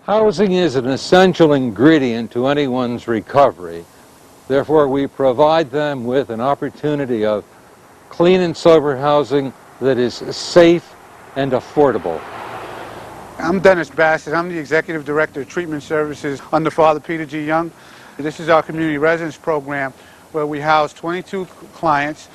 Housing is an essential ingredient to anyone's recovery. Therefore, we provide them with an opportunity of clean and sober housing that is safe and affordable. I'm Dennis Bassett. I'm the Executive Director of Treatment Services under Father Peter G. Young. This is our community residence program where we house 22 clients.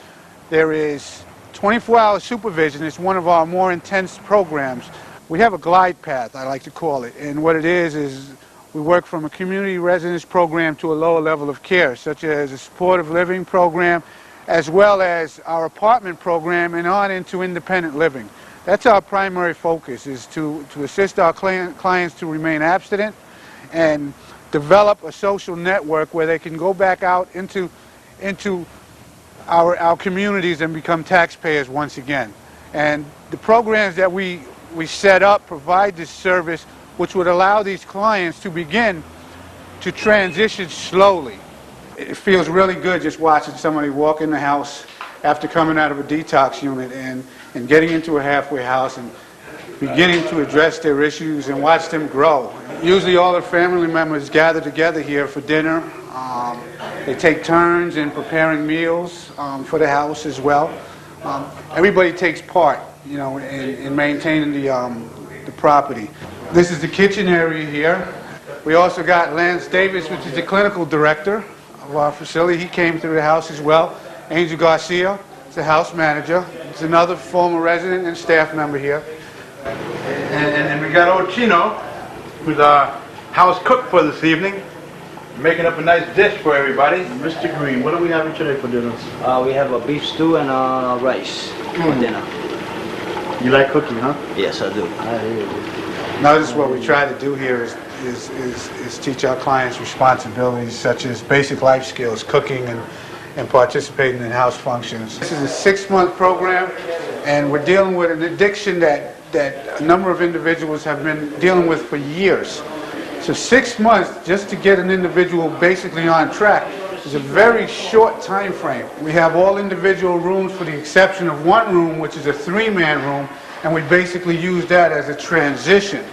There is 24-hour supervision. It's one of our more intense programs. We have a glide path, I like to call it, and what it is we work from a community residence program to a lower level of care, such as a supportive living program, as well as our apartment program, and on into independent living. That's our primary focus, is to assist our clients to remain abstinent and develop a social network where they can go back out into our communities and become taxpayers once again. And the programs that we set up provide this service which would allow these clients to begin to transition slowly. It feels really good just watching somebody walk in the house after coming out of a detox unit and getting into a halfway house and beginning to address their issues and watch them grow. Usually all the family members gather together here for dinner. They take turns in preparing meals for the house as well. Everybody takes part, you know, in maintaining the property. This is the kitchen area here. We also got Lance Davis, which is the clinical director of our facility. He came through the house as well. Angel Garcia is the house manager. He's another former resident and staff member here. And we got old Chino, who's our house cook for this evening, making up a nice dish for everybody. Mr. Green, what are we having today for dinner? We have a beef stew and rice for dinner. You like cooking, huh? Yes, I do. Notice what we try to do here is teach our clients responsibilities such as basic life skills, cooking and participating in house functions. This is a 6-month program, and we're dealing with an addiction that a number of individuals have been dealing with for years. So 6 months just to get an individual basically on track is a very short time frame. We have all individual rooms for the exception of one room, which is a 3-man room, and we basically use that as a transition.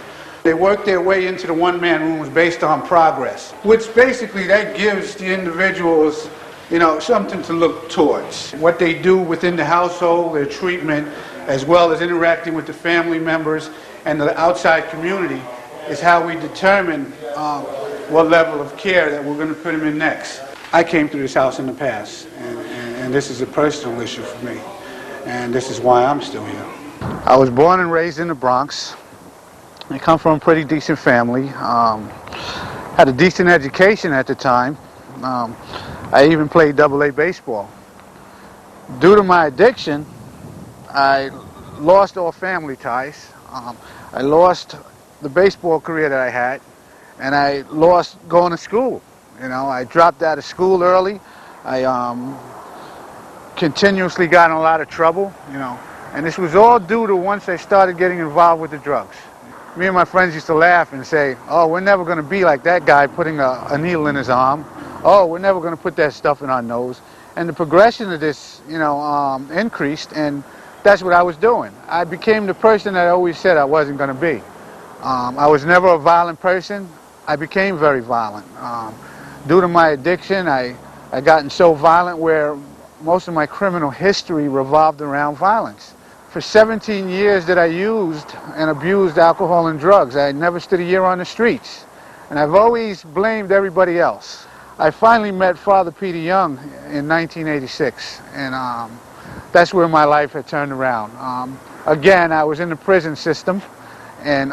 They work their way into the 1-man rooms based on progress, which basically that gives the individuals, you know, something to look towards. What they do within the household, their treatment, as well as interacting with the family members and the outside community is how we determine what level of care that we're going to put them in next. I came through this house in the past, and this is a personal issue for me, and this is why I'm still here. I was born and raised in the Bronx. I come from a pretty decent family. Had a decent education at the time. I even played AA baseball. Due to my addiction, I lost all family ties. I lost the baseball career that I had, and I lost going to school. You know, I dropped out of school early. I continuously got in a lot of trouble, you know, and this was all due to once I started getting involved with the drugs. Me and my friends used to laugh and say, oh, we're never going to be like that guy putting a needle in his arm. Oh, we're never going to put that stuff in our nose. And the progression of this, you know, increased, and that's what I was doing. I became the person that I always said I wasn't going to be. I was never a violent person. I became very violent. Due to my addiction, I gotten so violent where most of my criminal history revolved around violence. For 17 years that I used and abused alcohol and drugs, I never stood a year on the streets. And I've always blamed everybody else. I finally met Father Peter Young in 1986, and that's where my life had turned around. Again, I was in the prison system, and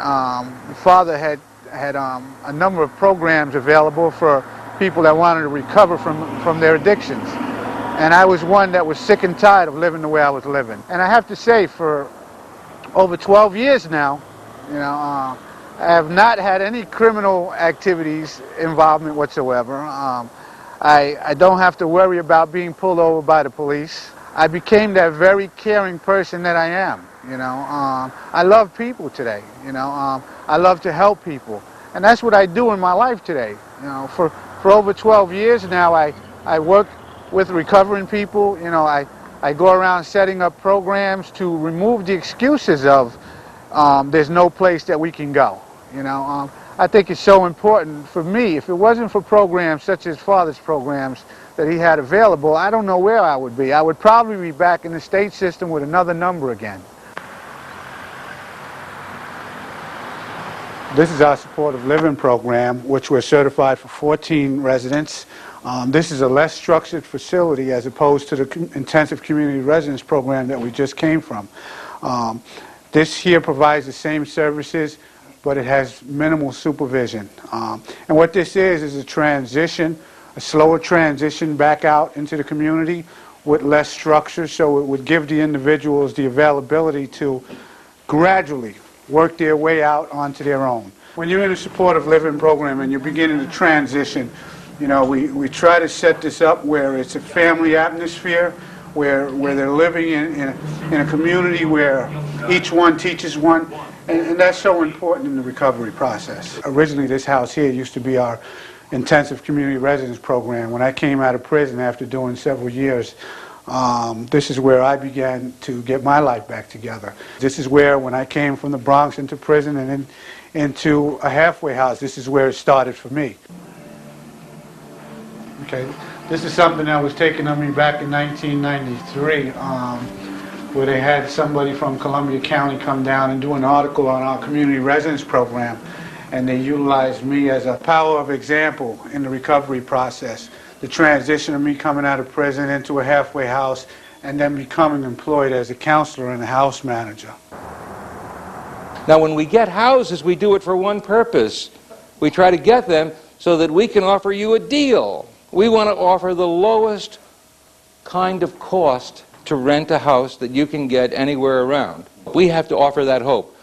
Father had a number of programs available for people that wanted to recover from their addictions. And I was one that was sick and tired of living the way I was living. And I have to say, for over 12 years now, you know, I have not had any criminal activities involvement whatsoever. I don't have to worry about being pulled over by the police. I became that very caring person that I am. You know, I love people today. You know, I love to help people, and that's what I do in my life today. You know, for over 12 years now, I work with recovering people. You know, I go around setting up programs to remove the excuses of there's no place that we can go. You know, I think it's so important for me. If it wasn't for programs such as Father's programs that he had available, I don't know where I would be. I would probably be back in the state system with another number again. This is our supportive living program, which we're certified for 14 residents. This is a less structured facility as opposed to the intensive community residence program that we just came from. This here provides the same services, but it has minimal supervision. And what this is a transition, a slower transition back out into the community with less structure, so it would give the individuals the availability to gradually work their way out onto their own. When you're in a supportive living program and you're beginning to transition, you know, we try to set this up where it's a family atmosphere, where they're living in a community where each one teaches one, and that's so important in the recovery process. Originally, this house here used to be our intensive community residence program. When I came out of prison after doing several years, this is where I began to get my life back together. This is where, when I came from the Bronx into prison and then into a halfway house, this is where it started for me. Okay, this is something that was taken of me back in 1993, where they had somebody from Columbia County come down and do an article on our community residence program, and they utilized me as a power of example in the recovery process. The transition of me coming out of prison into a halfway house and then becoming employed as a counselor and a house manager. Now, when we get houses, we do it for one purpose. We try to get them so that we can offer you a deal. We want to offer the lowest kind of cost to rent a house that you can get anywhere around. We have to offer that hope.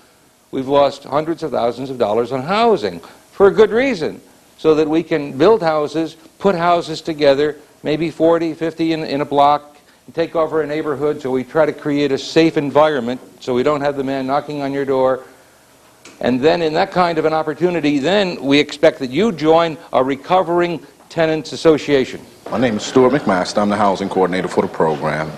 We've lost hundreds of thousands of dollars on housing for a good reason, so that we can build houses, put houses together, maybe 40, 50 in a block, and take over a neighborhood. So we try to create a safe environment so we don't have the man knocking on your door. And then in that kind of an opportunity, then we expect that you join a recovering tenants association. My name is Stuart McMaster. I'm the housing coordinator for the program.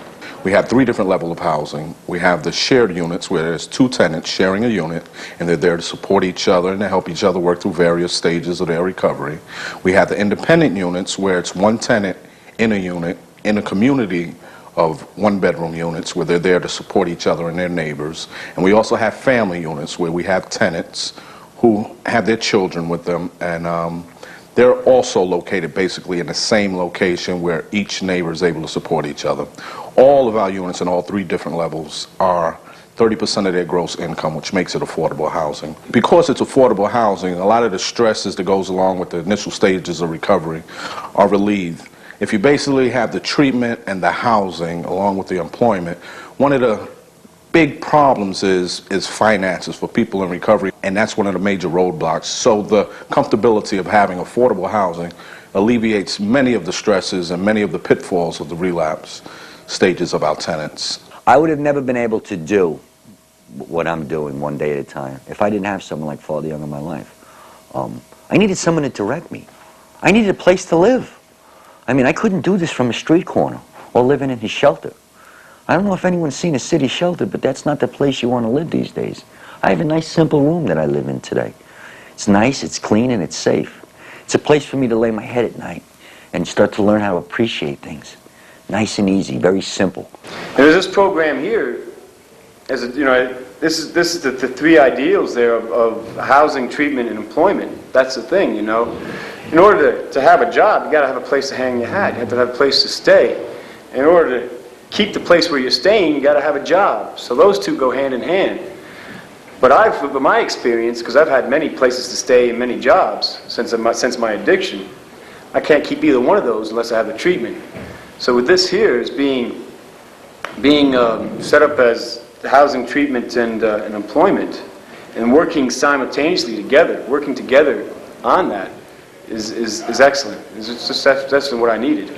We have 3 different levels of housing. We have the shared units where there's 2 tenants sharing a unit, and they're there to support each other and to help each other work through various stages of their recovery. We have the independent units where it's 1 tenant in a unit in a community of 1-bedroom units where they're there to support each other and their neighbors. And we also have family units where we have tenants who have their children with them, and they're also located basically in the same location where each neighbor is able to support each other. All of our units in all 3 different levels are 30% of their gross income, which makes it affordable housing. Because it's affordable housing, a lot of the stresses that goes along with the initial stages of recovery are relieved. If you basically have the treatment and the housing along with the employment, one of the big problems is finances for people in recovery, and that's one of the major roadblocks. So the comfortability of having affordable housing alleviates many of the stresses and many of the pitfalls of the relapse stages of our tenants. I would have never been able to do what I'm doing one day at a time if I didn't have someone like Father Young in my life. I needed someone to direct me. I needed a place to live. I mean, I couldn't do this from a street corner or living in his shelter. I don't know if anyone's seen a city shelter, but that's not the place you want to live these days. I have a nice, simple room that I live in today. It's nice, it's clean, and it's safe. It's a place for me to lay my head at night and start to learn how to appreciate things. Nice and easy, very simple. There's this program here, as a, you know, this is the 3 ideals there of housing, treatment, and employment. That's the thing, you know. In order to have a job, you got to have a place to hang your hat. You have to have a place to stay. In order to keep the place where you're staying, you got to have a job. So those 2 go hand in hand. But from my experience, because I've had many places to stay and many jobs since my addiction, I can't keep either one of those unless I have the treatment. So with this here is being set up as housing, treatment, and employment, and working simultaneously together, working together on that is excellent. It's just, that's what I needed.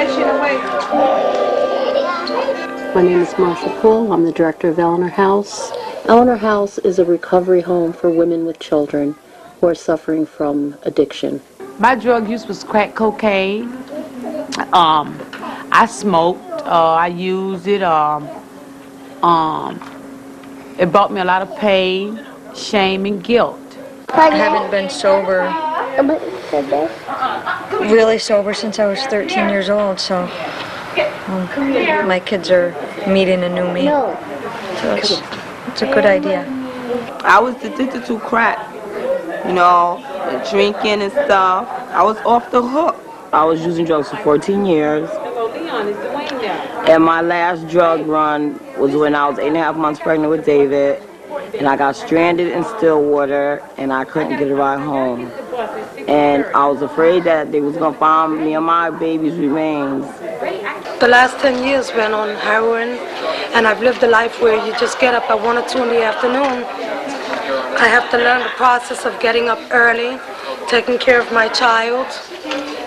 My name is Marsha Poole. I'm the director of Eleanor House. Eleanor House is a recovery home for women with children who are suffering from addiction. My drug use was crack cocaine. I smoked. I used it. It brought me a lot of pain, shame, and guilt. I haven't been sober, really sober, since I was 13 years old, so my kids are meeting a new me. So it's a good idea. I was addicted to crack, you know, drinking and stuff. I was off the hook. I was using drugs for 14 years. And my last drug run was when I was 8.5 months pregnant with David. And I got stranded in Stillwater, and I couldn't get a ride home. And I was afraid that they was going to find me and my baby's remains. The last 10 years been on heroin, and I've lived a life where you just get up at 1 or 2 in the afternoon. I have to learn the process of getting up early, taking care of my child,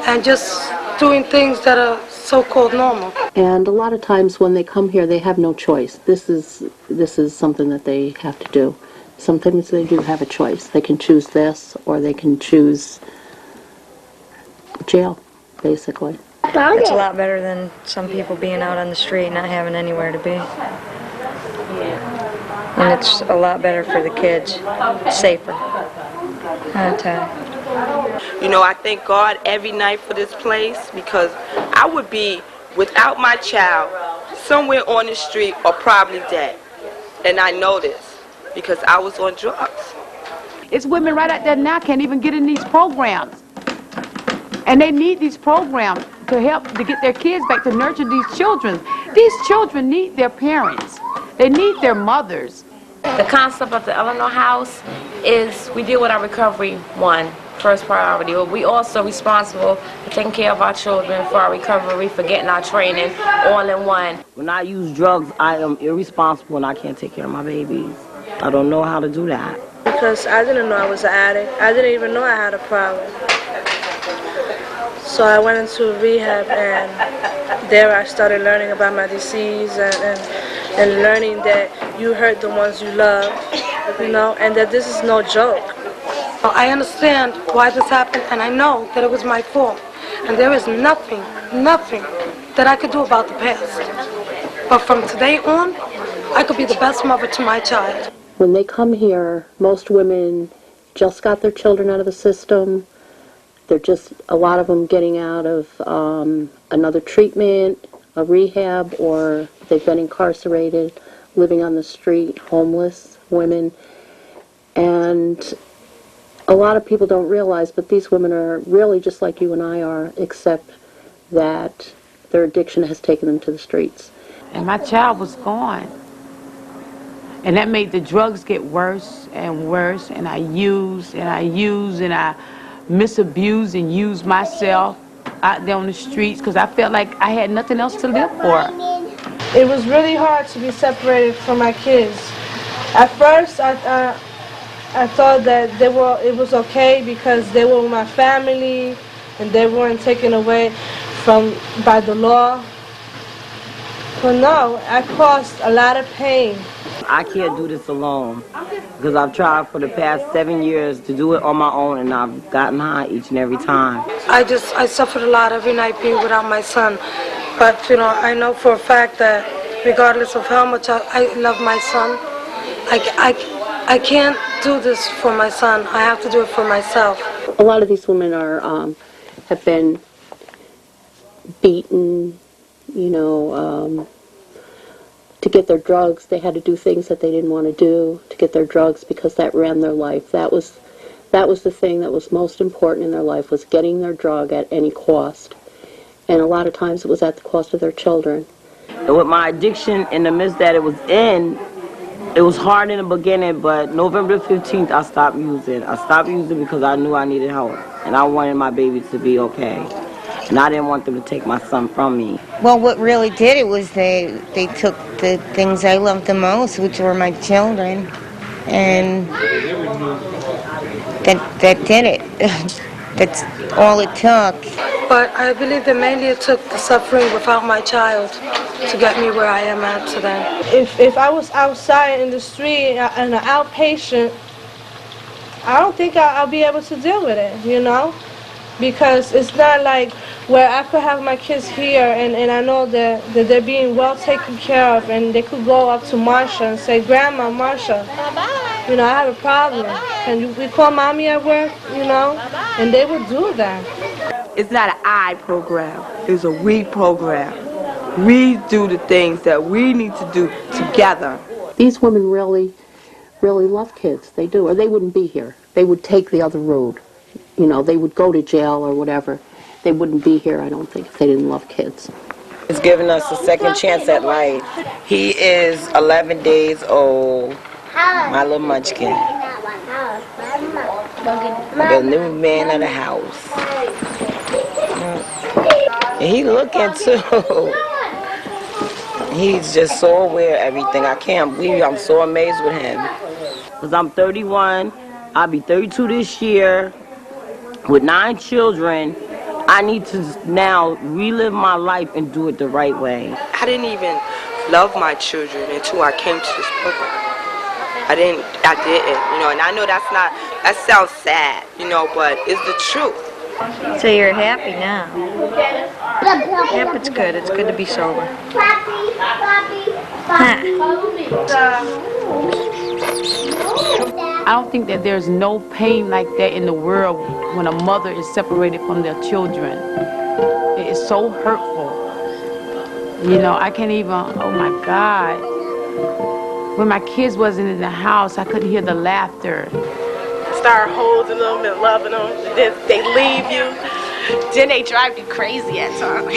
and just doing things that are so-called normal. And a lot of times when they come here, they have no choice. This is something that they have to do. Sometimes they do have a choice. They can choose this, or they can choose jail, basically. It's a lot better than some people being out on the street and not having anywhere to be. And it's a lot better for the kids, safer. I'll tell you. You know, I thank God every night for this place, because I would be without my child somewhere on the street or probably dead. And I know this because I was on drugs. It's women right out there now can't even get in these programs. And they need these programs to help to get their kids back, to nurture these children. These children need their parents. They need their mothers. The concept of the Eleanor House is we deal with our recovery first priority. We also responsible for taking care of our children, for our recovery, for getting our training, all in one. When I use drugs, I am irresponsible and I can't take care of my babies. I don't know how to do that. Because I didn't know I was an addict. I didn't even know I had a problem. So I went into rehab, and there I started learning about my disease and learning that you hurt the ones you love, you know, and that this is no joke. I understand why this happened, and I know that it was my fault. And there is nothing that I could do about the past. But from today on, I could be the best mother to my child. When they come here, most women just got their children out of the system. They're just, a lot of them getting out of another treatment, a rehab, or they've been incarcerated, living on the street, homeless women. And a lot of people don't realize, but these women are really just like you and I are, except that their addiction has taken them to the streets. And my child was gone. And that made the drugs get worse and worse, and I used and I misabused and used myself out there on the streets because I felt like I had nothing else to live for. It was really hard to be separated from my kids. At first, I thought that it was okay because they were my family and they weren't taken away by the law. But no, I caused a lot of pain. I can't do this alone because I've tried for the past 7 years to do it on my own, and I've gotten high each and every time. I suffered a lot every night being without my son. But, you know, I know for a fact that regardless of how much I love my son, I can't do this for my son. I have to do it for myself. A lot of these women have been beaten, you know, to get their drugs. They had to do things that they didn't want to do to get their drugs because that ran their life. That was the thing that was most important in their life, was getting their drug at any cost. And a lot of times it was at the cost of their children. And with my addiction in the midst that it was hard in the beginning, but November 15th I stopped using. I stopped using because I knew I needed help. And I wanted my baby to be okay. And I didn't want them to take my son from me. Well, what really did it was they took the things I loved the most, which were my children, and that did it. That's all it took. But I believe that mainly it took the suffering without my child to get me where I am at today. If I was outside in the street and an outpatient, I don't think I'll be able to deal with it, you know? Because it's not like where I could have my kids here and I know that they're being well taken care of, and they could go up to Marsha and say, Grandma, Marsha, you know, I have a problem. Can we call Mommy at work, you know? And they would do that. It's not an I program, it's a we program. We do the things that we need to do together. These women really love kids. They do, or they wouldn't be here. They would take the other road. You know, they would go to jail or whatever. They wouldn't be here, I don't think, if they didn't love kids. It's giving us a second chance at life. He is 11 days old, my little munchkin. The new man of the house. And he looking too. He's just so aware of everything. I can't believe I'm so amazed with him. Because I'm 31, I'll be 32 this year. With 9 children, I need to now relive my life and do it the right way. I didn't even love my children until I came to this program. I didn't, you know, and I know that sounds sad, you know, but it's the truth. So you're happy now? Yep, it's good. It's good to be sober. I don't think that there's no pain like that in the world when a mother is separated from their children. It is so hurtful. You know, I can't even, oh my God. When my kids wasn't in the house, I could hear the laughter. Start holding them and loving them, then they leave you, then they drive you crazy at times.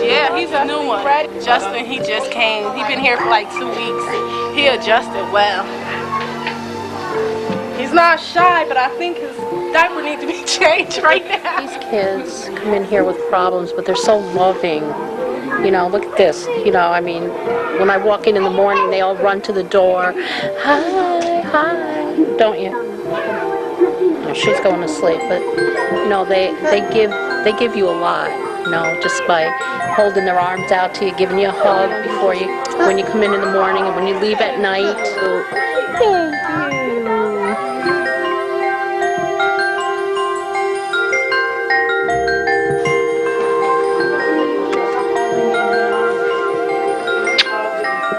Yeah, he's a new one. Justin, he just came. He's been here for like 2 weeks. He adjusted well. He's not shy, but I think his diaper needs to be changed right now. These kids come in here with problems, but they're so loving. You know, look at this. You know, I mean, when I walk in the morning, they all run to the door. Hi, hi, don't you? No, she's going to sleep, but you know, they give you a lot. You know, just by holding their arms out to you, giving you a hug when you come in the morning and when you leave at night. Thank you.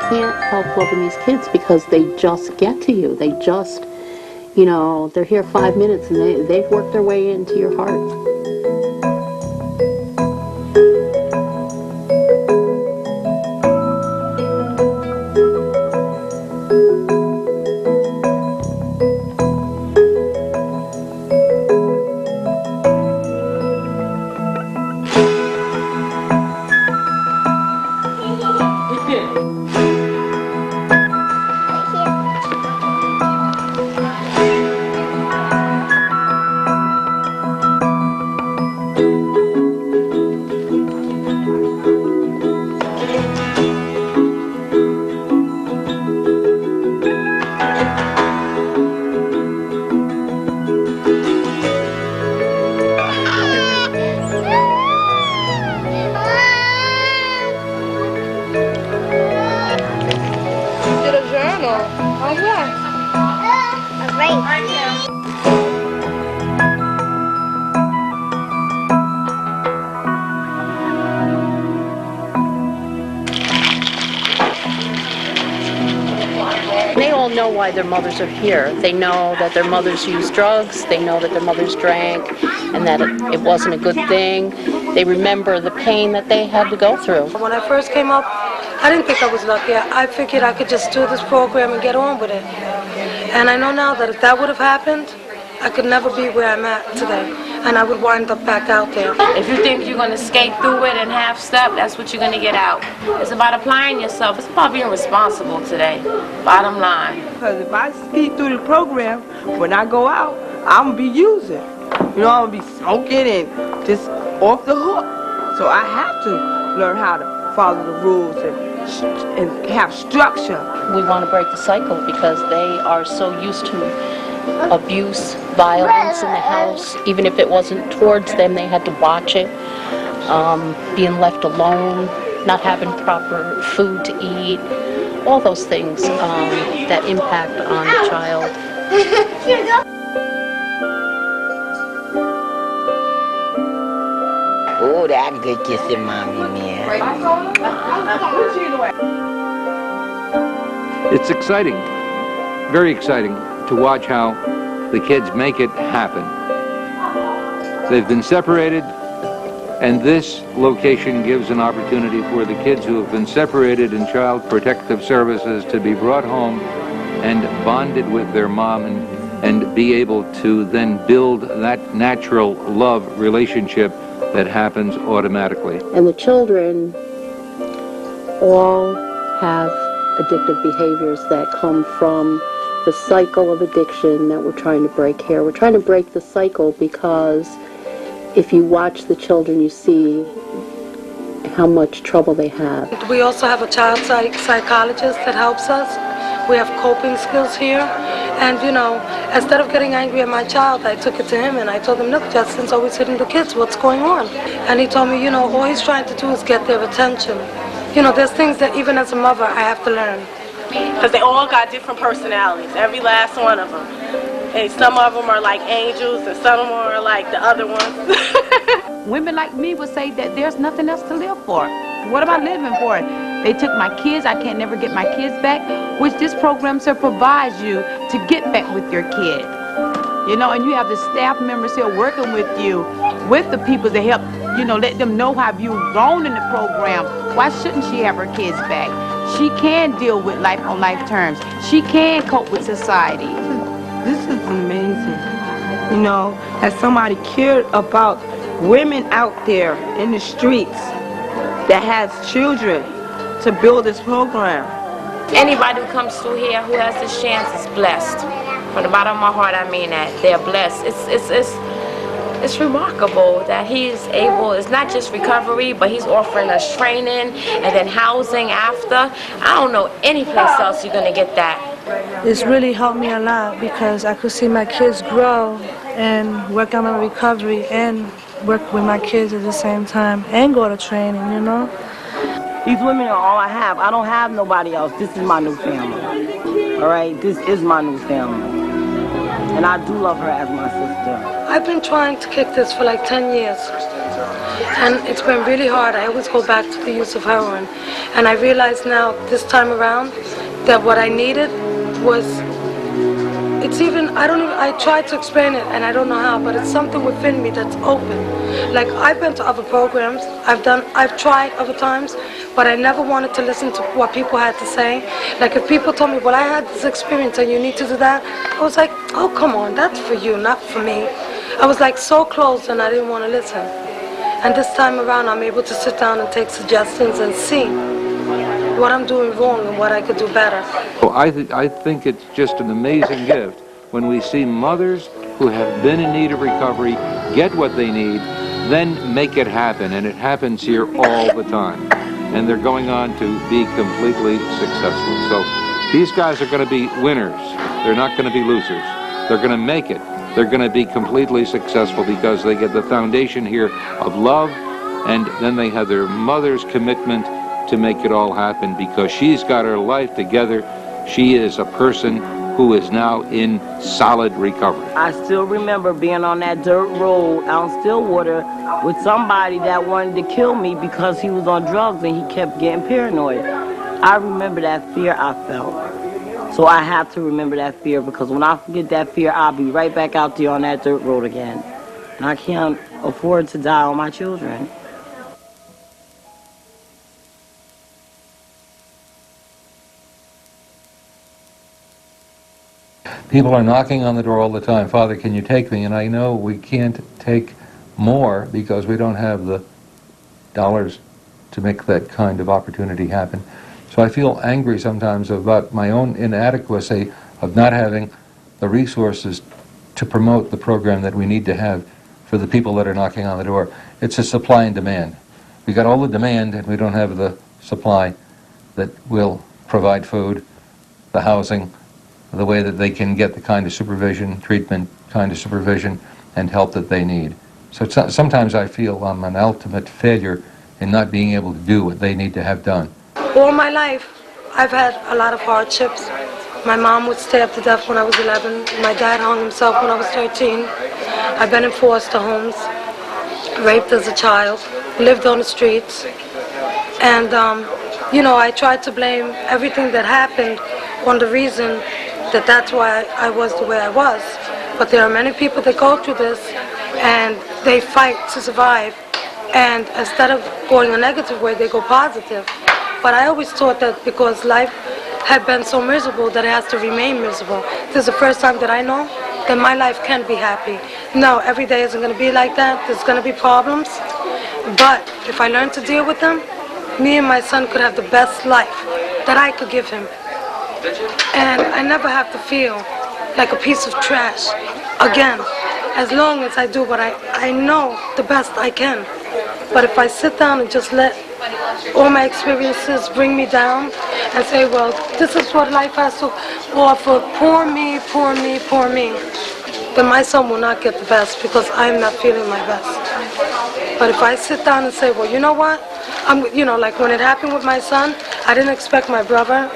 Can't help loving these kids because they just get to you. They just, you know, they're here 5 minutes and they've worked their way into your heart. They all know why their mothers are here. They know that their mothers used drugs. They know that their mothers drank and that it wasn't a good thing. They remember the pain that they had to go through. When I first came up, I didn't think I was lucky. I figured I could just do this program and get on with it. And I know now that if that would have happened, I could never be where I'm at today. And I would wind up back out there. If you think you're going to skate through it and half step, that's what you're going to get out. It's about applying yourself. It's about being responsible today. Bottom line. Because if I skate through the program, when I go out, I'm going to be using. You know, I'm going to be smoking and just off the hook. So I have to learn how to follow the rules and have structure. We want to break the cycle because they are so used to abuse, violence in the house. Even if it wasn't towards them, they had to watch it. Being left alone, not having proper food to eat, all those things that impact on the child. Oh, that good kissing mommy, man. It's exciting, very exciting, to watch how the kids make it happen. They've been separated, and this location gives an opportunity for the kids who have been separated in Child Protective Services to be brought home and bonded with their mom and be able to then build that natural love relationship that happens automatically. And the children all have addictive behaviors that come from the cycle of addiction that we're trying to break here. We're trying to break the cycle because if you watch the children, you see how much trouble they have. We also have a child psychologist that helps us. We have coping skills here. And, you know, instead of getting angry at my child, I took it to him and I told him, look, Justin's always hitting the kids. What's going on? And he told me, you know, all he's trying to do is get their attention. You know, there's things that even as a mother, I have to learn. Because they all got different personalities, every last one of them. And some of them are like angels and some of them are like the other ones. Women like me would say that there's nothing else to live for. What am I living for? They took my kids, I can't never get my kids back, which this program sir provides you to get back with your kid. You know, and you have the staff members here working with you, with the people to help, you know, let them know how you've grown in the program. Why shouldn't she have her kids back? She can deal with life on life terms. She can cope with society. This is amazing. You know, that somebody cared about women out there in the streets that has children to build this program. Anybody who comes through here who has this chance is blessed. From the bottom of my heart, I mean that. They're blessed. It's remarkable that he's able, it's not just recovery, but he's offering us training and then housing after. I don't know any place else you're going to get that. It's really helped me a lot because I could see my kids grow and work on my recovery and work with my kids at the same time and go to training, you know? These women are all I have. I don't have nobody else. This is my new family. All right? This is my new family. And I do love her as my sister. I've been trying to kick this for like 10 years. And it's been really hard. I always go back to the use of heroin. And I realize now, this time around, that what I needed was, it's even, I tried to explain it and I don't know how, but it's something within me that's open. Like, I've been to other programs, I've tried other times, but I never wanted to listen to what people had to say. Like, if people told me, well, I had this experience and you need to do that, I was like, oh, come on, that's for you, not for me. I was like so close and I didn't want to listen. And this time around, I'm able to sit down and take suggestions and see what I'm doing wrong and what I could do better. Well, I think it's just an amazing gift when we see mothers who have been in need of recovery get what they need, then make it happen, and it happens here all the time. And they're going on to be completely successful. So these guys are going to be winners. They're not going to be losers. They're going to make it. They're going to be completely successful because they get the foundation here of love, and then they have their mother's commitment to make it all happen because she's got her life together. She is a person who is now in solid recovery. I still remember being on that dirt road out in Stillwater with somebody that wanted to kill me because he was on drugs and he kept getting paranoid. I remember that fear I felt. So I have to remember that fear because when I forget that fear, I'll be right back out there on that dirt road again. And I can't afford to die on my children. People are knocking on the door all the time. Father, can you take me? And I know we can't take more because we don't have the dollars to make that kind of opportunity happen. So I feel angry sometimes about my own inadequacy of not having the resources to promote the program that we need to have for the people that are knocking on the door. It's a supply and demand. We got all the demand and we don't have the supply that will provide food, the housing, the way that they can get the kind of supervision, treatment, kind of supervision, and help that they need. So sometimes I feel I'm an ultimate failure in not being able to do what they need to have done. All my life, I've had a lot of hardships. My mom was stabbed to death when I was 11. My dad hung himself when I was 13. I've been in foster homes, raped as a child, lived on the streets. And, you know, I tried to blame everything that happened on the reason that that's why I was the way I was. But there are many people that go through this and they fight to survive. And instead of going a negative way, they go positive. But I always thought that because life had been so miserable that it has to remain miserable. This is the first time that I know that my life can be happy. No, every day isn't going to be like that. There's going to be problems. But if I learn to deal with them, me and my son could have the best life that I could give him. And I never have to feel like a piece of trash again, as long as I do what I know the best I can. But if I sit down and just let all my experiences bring me down and say, well, this is what life has to offer, poor me, poor me, poor me, then my son will not get the best because I'm not feeling my best. But if I sit down and say, well, you know what? You know, like when it happened with my son, I didn't expect my brother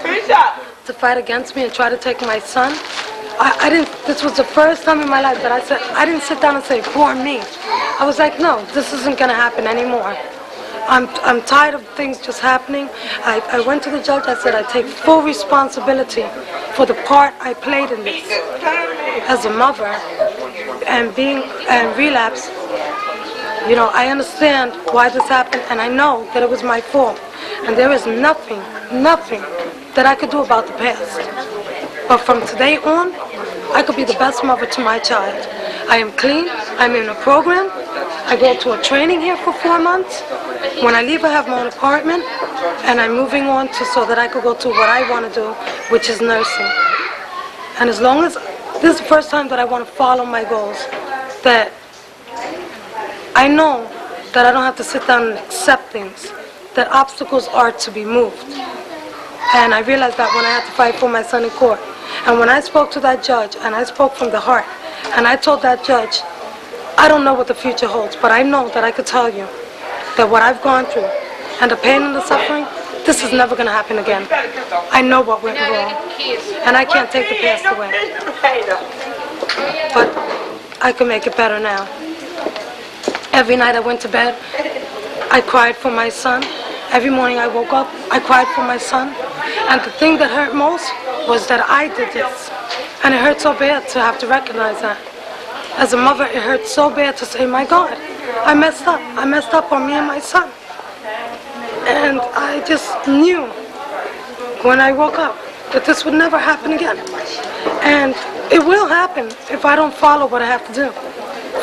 to fight against me and try to take my son. This was the first time in my life that I didn't sit down and say, poor me. I was like, no, this isn't going to happen anymore. I'm tired of things just happening. I went to the judge, I said I take full responsibility for the part I played in this. As a mother and relapse, you know, I understand why this happened and I know that it was my fault. And there is nothing that I could do about the past. But from today on, I could be the best mother to my child. I am clean, I'm in a program, I go to a training here for 4 months. When I leave, I have my own apartment, and I'm moving on so that I could go to what I want to do, which is nursing. And as long as, this is the first time that I want to follow my goals, that I know that I don't have to sit down and accept things, that obstacles are to be moved. And I realized that when I had to fight for my son in court. And when I spoke to that judge, and I spoke from the heart, and I told that judge, I don't know what the future holds, but I know that I could tell you that what I've gone through and the pain and the suffering, this is never going to happen again. I know what went wrong, and I can't take the past away. But I can make it better now. Every night I went to bed, I cried for my son. Every morning I woke up, I cried for my son. And the thing that hurt most was that I did this. And it hurt so bad to have to recognize that. As a mother, it hurt so bad to say, my God, I messed up. I messed up on me and my son. And I just knew when I woke up that this would never happen again. And it will happen if I don't follow what I have to do.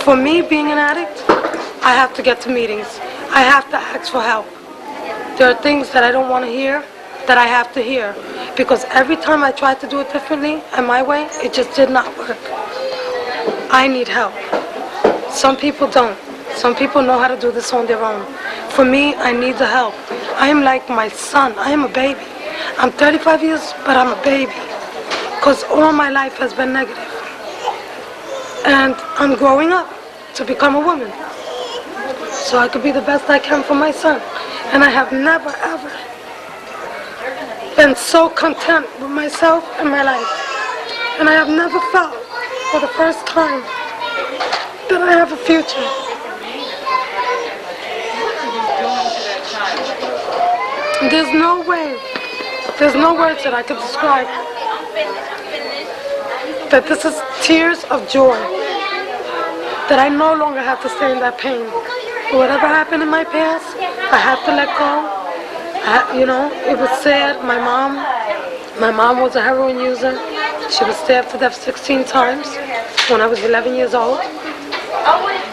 For me, being an addict, I have to get to meetings. I have to ask for help. There are things that I don't want to hear that I have to hear. Because every time I tried to do it differently and my way, it just did not work. I need help. Some people don't. Some people know how to do this on their own. For me, I need the help. I am like my son. I am a baby. I'm 35 years, but I'm a baby. Because all my life has been negative. And I'm growing up to become a woman. So I could be the best I can for my son. And I have never, ever been so content with myself and my life. And I have never felt, for the first time, that I have a future. There's no way, there's no words that I could describe that this is tears of joy, that I no longer have to stay in that pain. Whatever happened in my past, I have to let go. You know, it was sad. My mom was a heroin user. She was stabbed to death 16 times when I was 11 years old.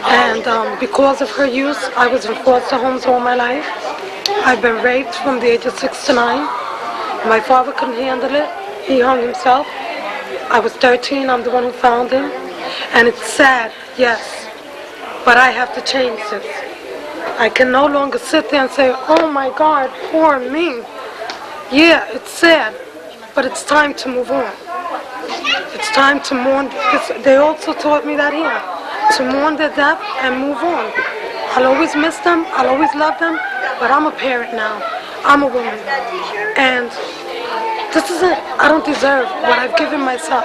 And because of her use, I was in foster homes all my life. I've been raped from the age of 6 to 9. My father couldn't handle it. He hung himself. I was 13. I'm the one who found him. And it's sad, yes, but I have to change this. I can no longer sit there and say, oh my God, poor me. Yeah, it's sad, but it's time to move on. It's time to mourn. They also taught me that here, to mourn their death and move on. I'll always miss them, I'll always love them, but I'm a parent now. I'm a woman. And this is it. I don't deserve what I've given myself.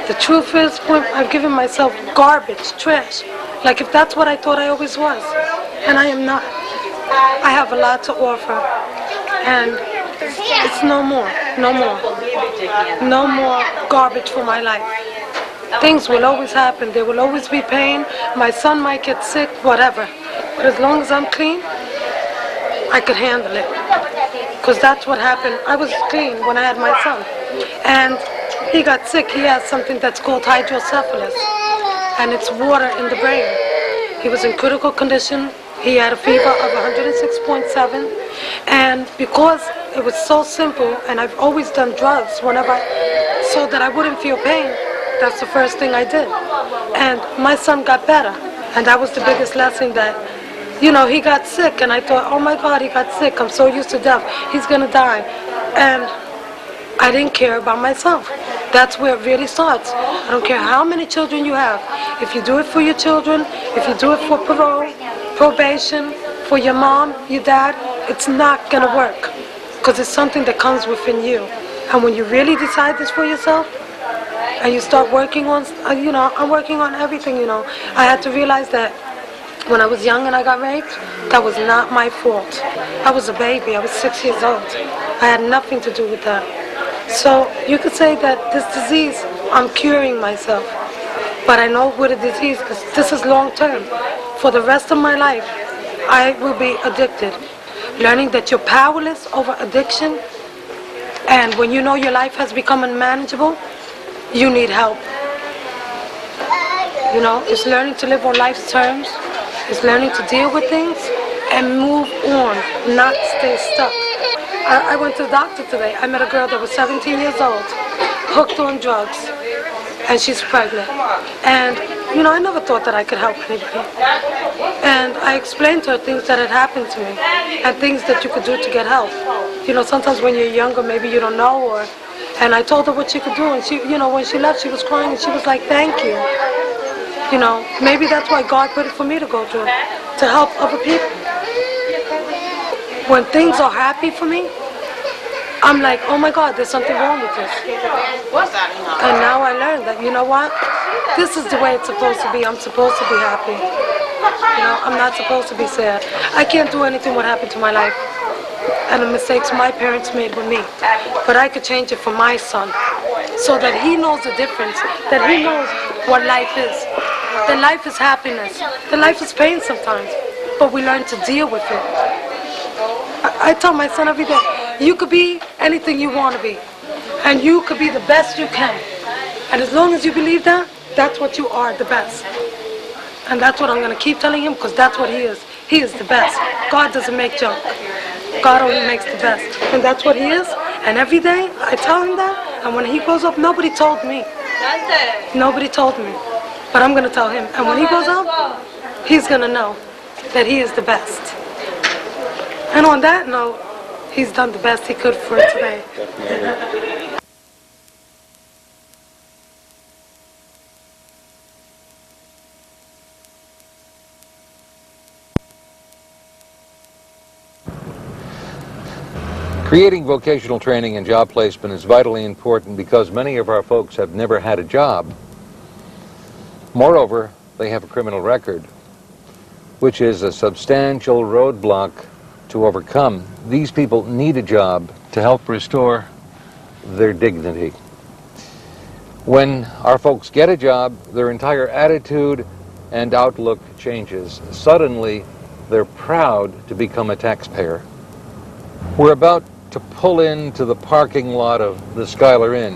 The truth is, I've given myself garbage, trash. Like if that's what I thought I always was. And I am not. I have a lot to offer. And it's no more. No more. No more garbage for my life. Things will always happen. There will always be pain. My son might get sick, whatever. But as long as I'm clean, I could handle it. Because that's what happened. I was clean when I had my son. And he got sick. He has something that's called hydrocephalus. And it's water in the brain. He was in critical condition. He had a fever of 106.7. And because it was so simple, and I've always done drugs whenever, so that I wouldn't feel pain, that's the first thing I did. And my son got better. And that was the biggest lesson that, you know, he got sick. And I thought, oh my God, he got sick. I'm so used to death. He's going to die. And I didn't care about myself. That's where it really starts. I don't care how many children you have. If you do it for your children, if you do it for parole, probation, for your mom, your dad, it's not going to work. Because it's something that comes within you. And when you really decide this for yourself, and you start working on, you know, I'm working on everything, you know. I had to realize that when I was young and I got raped, that was not my fault. I was a baby. I was 6 years old. I had nothing to do with that. So you could say that this disease, I'm curing myself. But I know with a disease, because this is long term. For the rest of my life, I will be addicted. Learning that you're powerless over addiction, and when you know your life has become unmanageable, you need help. You know, it's learning to live on life's terms. It's learning to deal with things and move on, not stay stuck. I went to the doctor today. I met a girl that was 17 years old, hooked on drugs, and she's pregnant. And, you know, I never thought that I could help anybody. And I explained to her things that had happened to me and things that you could do to get help. You know, sometimes when you're younger, maybe you don't know, or... And I told her what she could do, and she, you know, when she left, she was crying, and she was like, thank you. You know, maybe that's why God put it for me to go through, to help other people. When things are happy for me, I'm like, oh my God, there's something wrong with this. And now I learned that, you know what? This is the way it's supposed to be. I'm supposed to be happy. You know, I'm not supposed to be sad. I can't do anything what happened to my life and the mistakes my parents made with me. But I could change it for my son so that he knows the difference, that he knows what life is. That life is happiness. That life is pain sometimes, but we learn to deal with it. I tell my son every day, you could be anything you want to be, and you could be the best you can. And as long as you believe that, that's what you are, the best. And that's what I'm going to keep telling him, because that's what he is. He is the best. God doesn't make junk. God only makes the best. And that's what he is. And every day, I tell him that. And when he grows up, nobody told me. Nobody told me. But I'm going to tell him. And when he grows up, he's going to know that he is the best. And on that note, he's done the best he could for today. Creating vocational training and job placement is vitally important because many of our folks have never had a job. Moreover, they have a criminal record, which is a substantial roadblock to overcome. These people need a job to help restore their dignity. When our folks get a job, their entire attitude and outlook changes. Suddenly, they're proud to become a taxpayer. We're about to pull into the parking lot of the Schuyler Inn,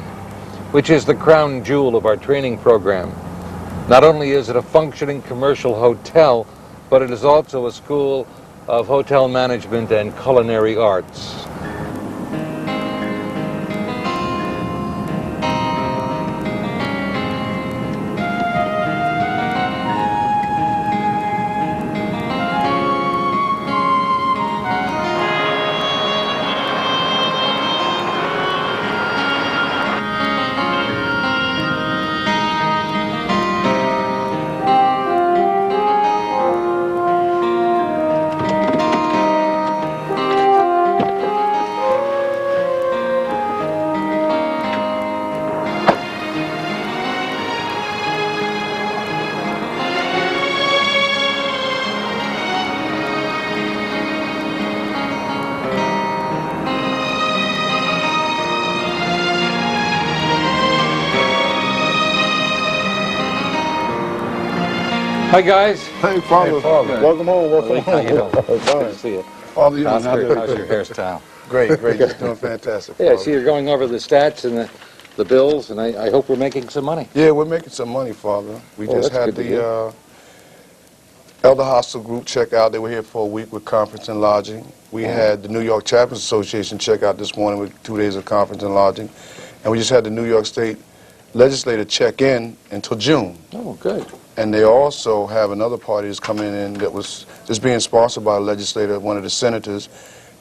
which is the crown jewel of our training program. Not only is it a functioning commercial hotel, but it is also a school of hotel management and culinary arts. Hi, guys. Hey, Father. Hey, Father. Welcome home. Welcome Malik, how you home. doing? Fine. Good to see you. Father, you Oscar, how's your hairstyle? Great, great. Just doing fantastic. Yeah, I Father. see you're going over the stats and the bills, and I hope we're making some money. Yeah, we're making some money, Father. We Oh, just that's had good to hear. the Elder Hostel group check out. They were here for a week with conference and lodging. We had the New York Chaplains Association check out this morning with 2 days of conference and lodging. And we just had the New York State legislature check in until June. Oh, good. And they also have another party that's coming in that was just being sponsored by a legislator, one of the senators,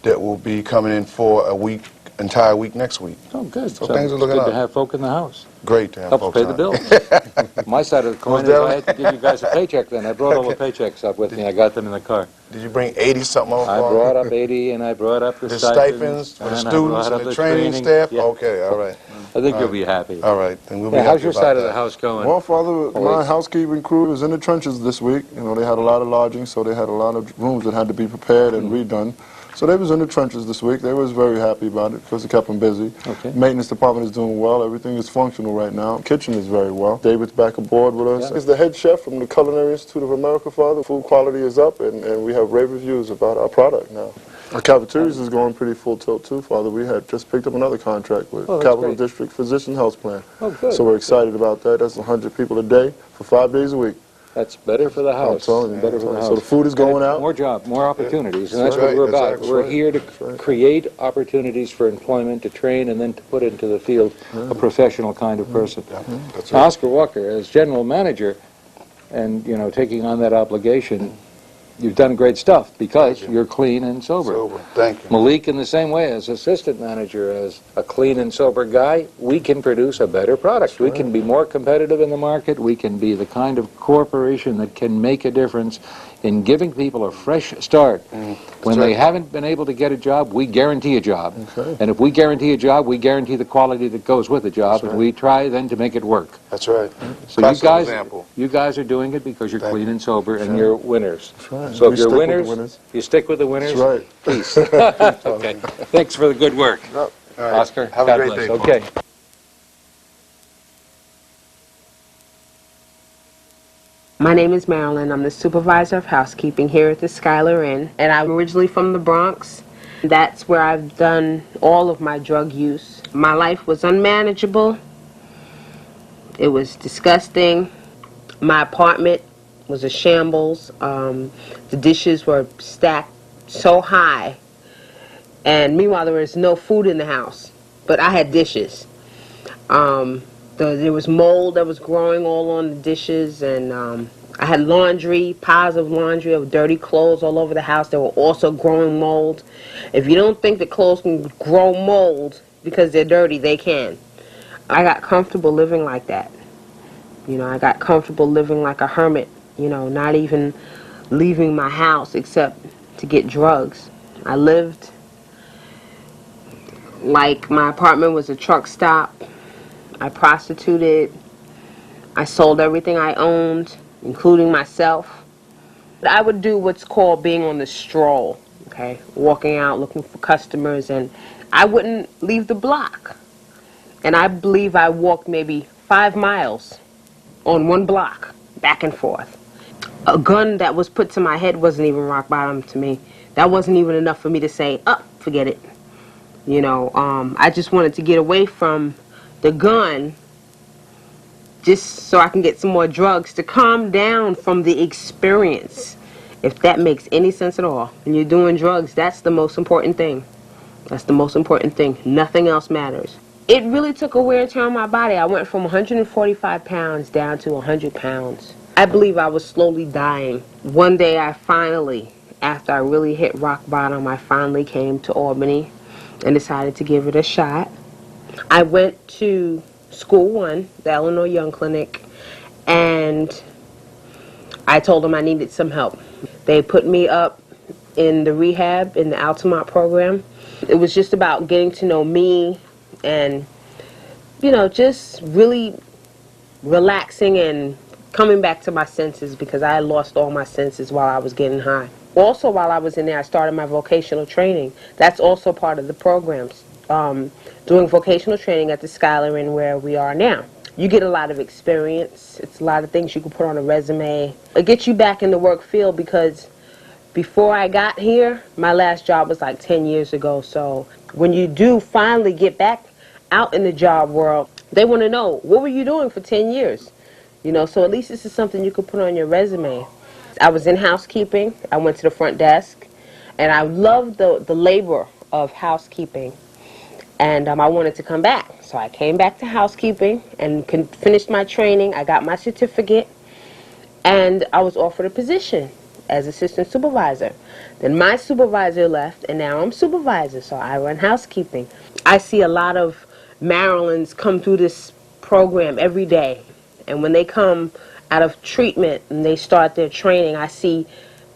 that will be coming in for a week, entire week next week. Oh, good. So things are looking good up. to have folk in the house. Great to have Helps folks pay the on. bills. My side of the coin is I had to give you guys a paycheck then. I brought all the paychecks up with me. I got them in the car. Did you bring 80-something over? I brought up 80, and I brought up the stipends for the and I students brought and up the training staff? Yeah. Okay, all right. I think All you'll right. be happy. All right, then we'll be How's happy your about side of that. the house going? Well, Father, my Always. housekeeping crew was in the trenches this week. You know, they had a lot of lodging, so they had a lot of rooms that had to be prepared and redone. So they was in the trenches this week. They was very happy about it because it kept them busy. Okay. Maintenance department is doing well. Everything is functional right now. Kitchen is very well. David's back aboard with us. Yeah. He's the head chef from the Culinary Institute of America, Father. Food quality is up, and we have rave reviews about our product now. Our cafeterias is going pretty full tilt too, Father. We had just picked up another contract with Oh, that's Capital great. District Physician Health Plan. Oh, good. So we're excited about that. That's 100 people a day for 5 days a week. That's better for the house. I'm telling you. Better for the house. So the food is going out. More job, more opportunities, and That's that's what right, we're that's about. exactly We're right. here to That's right. create opportunities for employment, to train, and then to put into the field a professional kind of person. That's right. Oscar Walker, as general manager, and taking on that obligation, you've done great stuff because you're clean and sober. Thank you. Malik, in the same way, as assistant manager, as a clean and sober guy, we can produce a better product. We can be more competitive in the market. We can be the kind of corporation that can make a difference in giving people a fresh start. When they haven't been able to get a job, we guarantee a job. Okay. And if we guarantee a job, we guarantee the quality that goes with the job, That's and right. we try then to make it work. That's right. So you guys are doing it because you're clean and sober, and you're winners. That's right. So We if you're stick with the winners, winners. you stick with the winners. That's right. Peace. Okay. Thanks for the good work, All right. Oscar. Have God a great bless. day. Okay. My name is Marilyn. I'm the supervisor of housekeeping here at the Skylar Inn, and I'm originally from the Bronx. That's where I've done all of my drug use. My life was unmanageable. It was disgusting. My apartment was a shambles. The dishes were stacked so high, and meanwhile there was no food in the house, but I had dishes. There was mold that was growing all on the dishes, and I had laundry, piles of laundry of dirty clothes all over the house that were also growing mold. If you don't think that clothes can grow mold because they're dirty, they can. I got comfortable living like that. I got comfortable living like a hermit, not even leaving my house except to get drugs. I lived like my apartment was a truck stop. I prostituted. I sold everything I owned, including myself. I would do what's called being on the stroll, okay? Walking out, looking for customers, and I wouldn't leave the block. And I believe I walked maybe 5 miles on one block, back and forth. A gun that was put to my head wasn't even rock bottom to me. That wasn't even enough for me to say, oh, forget it. I just wanted to get away from the gun just so I can get some more drugs to calm down from the experience, if that makes any sense at all. When you're doing drugs, that's the most important thing. That's the most important thing. Nothing else matters. It really took a wear and tear on my body. I went from 145 pounds down to 100 pounds. I believe I was slowly dying. One day I finally, after I really hit rock bottom, I finally came to Albany and decided to give it a shot. I went to School 1, the Illinois Young Clinic, and I told them I needed some help. They put me up in the rehab, in the Altamont program. It was just about getting to know me and, just really relaxing and coming back to my senses, because I had lost all my senses while I was getting high. Also, while I was in there, I started my vocational training. That's also part of the programs. Doing vocational training at the Skylar Inn where we are now. You get a lot of experience. It's a lot of things you can put on a resume. It gets you back in the work field because before I got here, my last job was like 10 years ago. So when you do finally get back out in the job world, they want to know, what were you doing for 10 years? You know, so at least this is something you could put on your resume. I was in housekeeping. I went to the front desk, and I loved the labor of housekeeping. And I wanted to come back. So I came back to housekeeping and finished my training. I got my certificate, and I was offered a position as assistant supervisor. Then my supervisor left, and now I'm supervisor, so I run housekeeping. I see a lot of Marylanders come through this program every day, and when they come out of treatment and they start their training, I see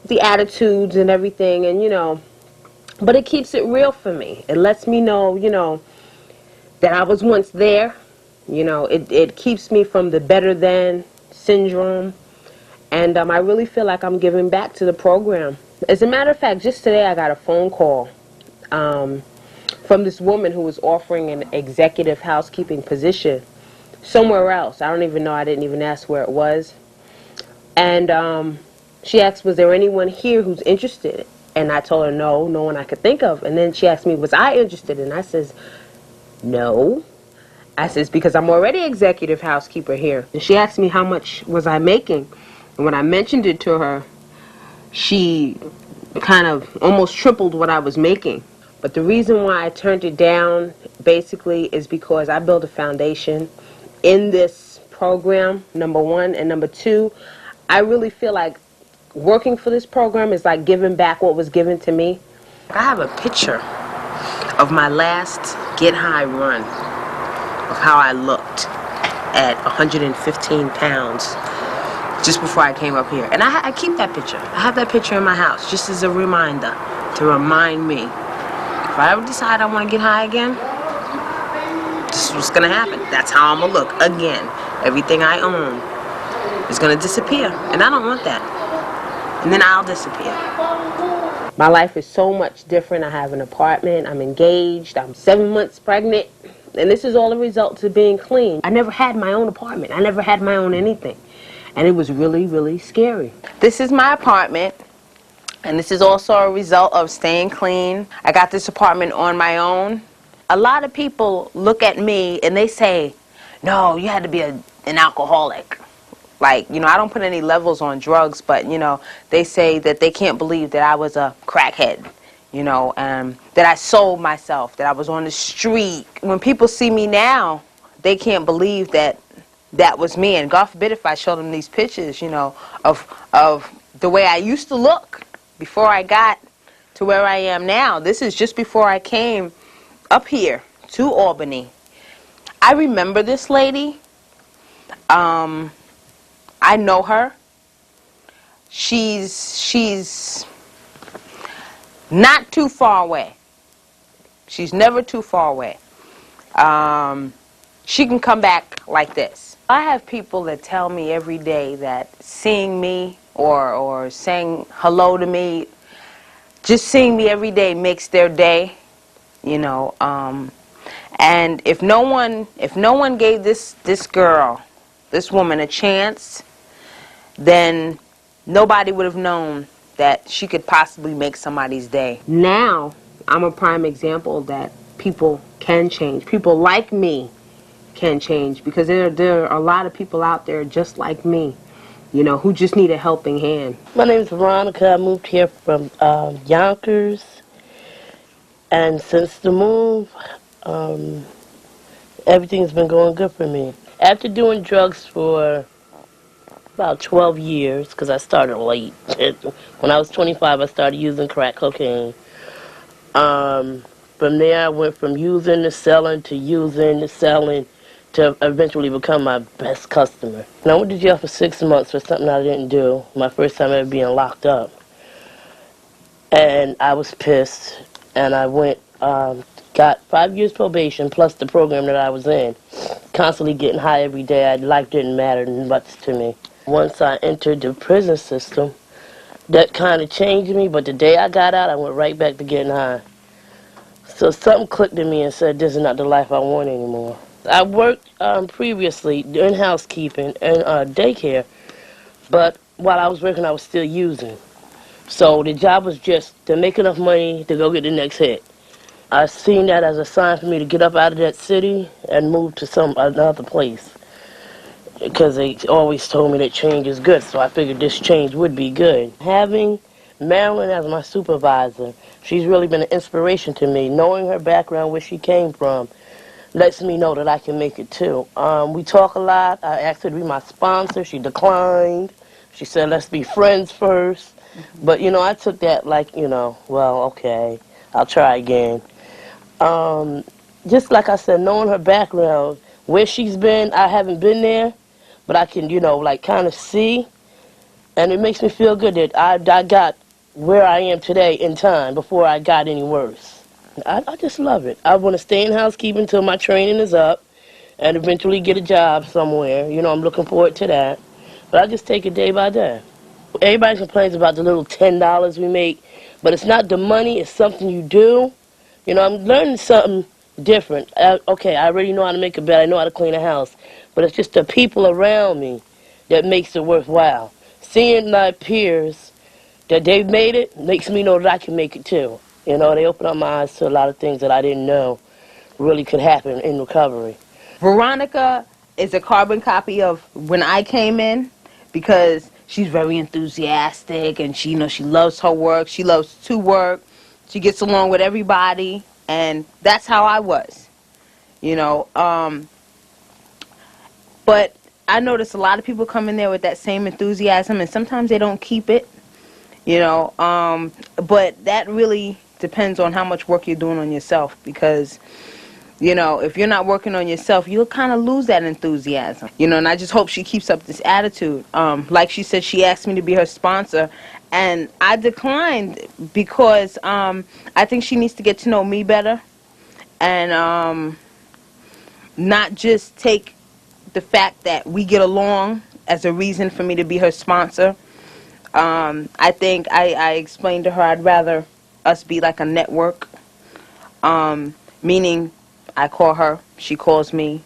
the attitudes and everything, and you know, but it keeps it real for me. It lets me know, you know, that I was once there. You know, it keeps me from the better than syndrome. And I really feel like I'm giving back to the program. As a matter of fact, just today I got a phone call from this woman who was offering an executive housekeeping position somewhere else. I don't even know. I didn't even ask where it was. And she asked, was there anyone here who's interested? And I told her, no one I could think of. And then she asked me, was I interested? And I says, no. I says, because I'm already executive housekeeper here. And she asked me how much was I making. And when I mentioned it to her, she kind of almost tripled what I was making. But the reason why I turned it down, basically, is because I built a foundation in this program, number one. And number two, I really feel like working for this program is like giving back what was given to me. I have a picture of my last Get High run, of how I looked at 115 pounds just before I came up here. And I keep that picture. I have that picture in my house just as a reminder, to remind me. If I ever decide I want to get high again, this is what's going to happen. That's how I'm going to look again. Everything I own is going to disappear. And I don't want that. And then I'll disappear. My life is so much different. I have an apartment. I'm engaged. I'm 7 months pregnant. And this is all a result of being clean. I never had my own apartment. I never had my own anything. And it was really, really scary. This is my apartment. And this is also a result of staying clean. I got this apartment on my own. A lot of people look at me and they say, no, you had to be an alcoholic. Like, you know, I don't put any levels on drugs, but, you know, they say that they can't believe that I was a crackhead, you know, that I sold myself, that I was on the street. When people see me now, they can't believe that that was me. And God forbid if I showed them these pictures, you know, of the way I used to look before I got to where I am now. This is just before I came up here to Albany. I remember this lady. I know her. She's not too far away. She's never too far away. She can come back like this. I have people that tell me every day that seeing me or saying hello to me, just seeing me every day makes their day, you know. And if no one gave this girl, this woman, a chance, then nobody would have known that she could possibly make somebody's day. Now, I'm a prime example that people can change. People like me can change, because there are a lot of people out there just like me, you know, who just need a helping hand. My name is Veronica. I moved here from Yonkers, and since the move, everything's been going good for me. After doing drugs for about 12 years, because I started late. When I was 25, I started using crack cocaine. From there, I went from using to selling to using to selling to eventually become my best customer. And I went to jail for 6 months for something I didn't do, my first time ever being locked up. And I was pissed, and I went, got 5 years probation plus the program that I was in. Constantly getting high every day. Life didn't matter much to me. Once I entered the prison system, that kind of changed me, but the day I got out, I went right back to getting high. So something clicked in me and said, this is not the life I want anymore. I worked previously in housekeeping and daycare, but while I was working, I was still using. So the job was just to make enough money to go get the next hit. I seen that as a sign for me to get up out of that city and move to another place, because they always told me that change is good, so I figured this change would be good. Having Marilyn as my supervisor, she's really been an inspiration to me. Knowing her background, where she came from, lets me know that I can make it too. We talk a lot. I asked her to be my sponsor. She declined. She said, let's be friends first. But, you know, I took that like, you know, well, okay, I'll try again. Just like I said, knowing her background, where she's been, I haven't been there, but I can, you know, like kind of see. And it makes me feel good that I got where I am today in time before I got any worse. I just love it. I want to stay in housekeeping until my training is up and eventually get a job somewhere. You know, I'm looking forward to that. But I just take it day by day. Everybody complains about the little $10 we make, but it's not the money, it's something you do. You know, I'm learning something different. Okay, I already know how to make a bed, I know how to clean a house, but it's just the people around me that makes it worthwhile. Seeing my peers that they've made it makes me know that I can make it too. You know, they open up my eyes to a lot of things that I didn't know really could happen in recovery. Veronica is a carbon copy of when I came in, because she's very enthusiastic and she, you know, she loves her work. She loves to work. She gets along with everybody, and that's how I was, you know. But I notice a lot of people come in there with that same enthusiasm, and sometimes they don't keep it, you know. But that really depends on how much work you're doing on yourself, because, you know, if you're not working on yourself, you'll kind of lose that enthusiasm, you know. And I just hope she keeps up this attitude. Like she said, she asked me to be her sponsor, and I declined because I think she needs to get to know me better, and not just take the fact that we get along as a reason for me to be her sponsor. I think I explained to her I'd rather us be like a network, meaning I call her, she calls me.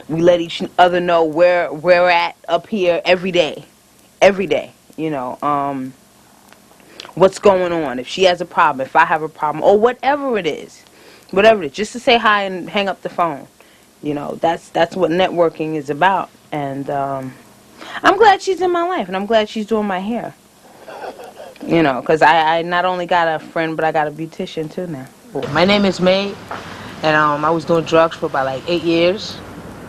We let each other know where we're at up here every day, you know, what's going on. If she has a problem, if I have a problem, or whatever it is, just to say hi and hang up the phone. You know, that's what networking is about. And I'm glad she's in my life, and I'm glad she's doing my hair. You know, because I not only got a friend, but I got a beautician too now. My name is May, and I was doing drugs for about like 8 years,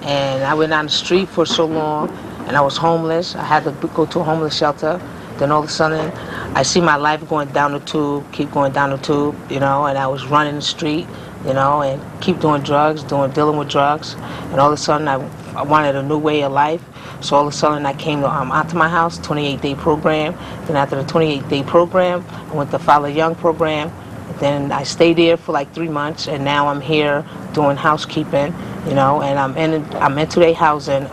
and I went on the street for so long, and I was homeless. I had to go to a homeless shelter. Then all of a sudden, I see my life going down the tube, keep going down the tube, you know, and I was running the street, you know, and keep doing drugs, dealing with drugs, and all of a sudden I wanted a new way of life. So all of a sudden I came onto my house, 28-day program. Then after the 28-day program, I went to Follow Young program. Then I stayed there for like 3 months, and now I'm here doing housekeeping, you know, and I'm into their housing,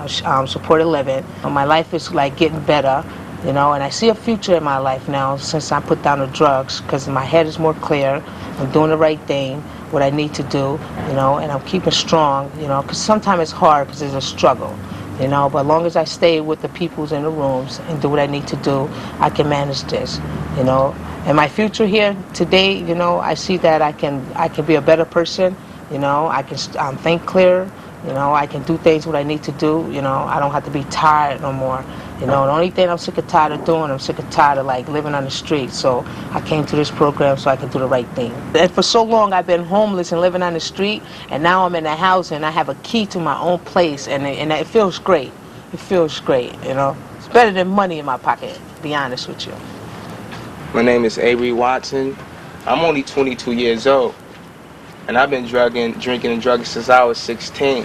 supported living. My life is like getting better, you know, and I see a future in my life now since I put down the drugs, because my head is more clear. I'm doing the right thing, what I need to do, you know, and I'm keeping strong, you know, because sometimes it's hard because there's a struggle, you know, but as long as I stay with the peoples in the rooms and do what I need to do, I can manage this, you know. And my future here today, you know, I see that I can be a better person, you know, I can think clear, you know, I can do things what I need to do, you know, I don't have to be tired no more. You know, the only thing I'm sick and tired of doing, I'm sick and tired of like living on the street. So I came to this program so I can do the right thing. And for so long I've been homeless and living on the street, and now I'm in a house and I have a key to my own place, and it feels great. It feels great, you know. It's better than money in my pocket, to be honest with you. My name is Avery Watson. I'm only 22 years old, and I've been drinking and drugging since I was 16.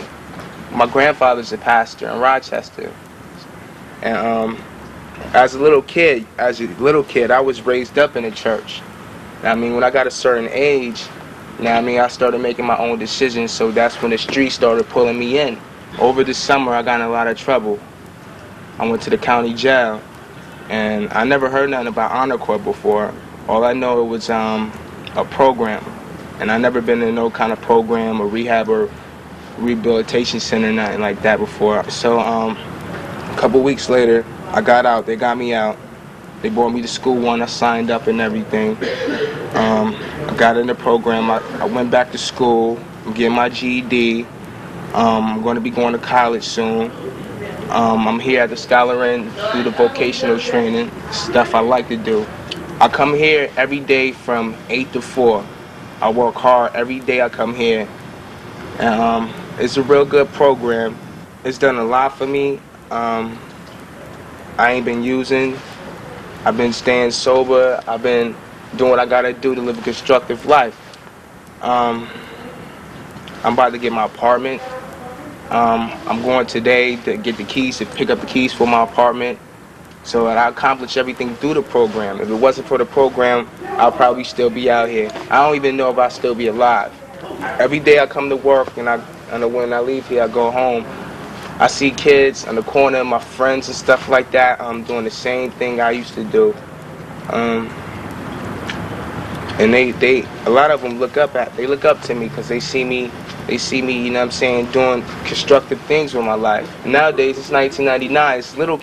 My grandfather's a pastor in Rochester. And as a little kid, I was raised up in the church. I mean, when I got a certain age, I started making my own decisions, so that's when the street started pulling me in. Over the summer, I got in a lot of trouble. I went to the county jail, and I never heard nothing about Honor Corps before. All I know, it was a program, and I never been in no kind of program or rehab or rehabilitation center, nothing like that before. So a couple weeks later, I got out. They got me out. They brought me to school I signed up and everything. I got in the program. I went back to school, I'm getting my GED. I'm going to be going to college soon. I'm here at the Scholar Inn, do the vocational training, stuff I like to do. I come here every day from 8 to 4. I work hard every day I come here. And it's a real good program. It's done a lot for me. I ain't been using. I've been staying sober. I've been doing what I gotta do to live a constructive life. I'm about to get my apartment. I'm going today to get the keys, to pick up the keys for my apartment. So I accomplished everything through the program. If it wasn't for the program, I'll probably still be out here. I don't even know if I'll still be alive. Every day I come to work and when I leave here, I go home. I see kids on the corner, my friends and stuff like that. I'm doing the same thing I used to do. And a lot of them look up to me because they see me, you know what I'm saying, doing constructive things with my life. Nowadays, it's 1999, it's little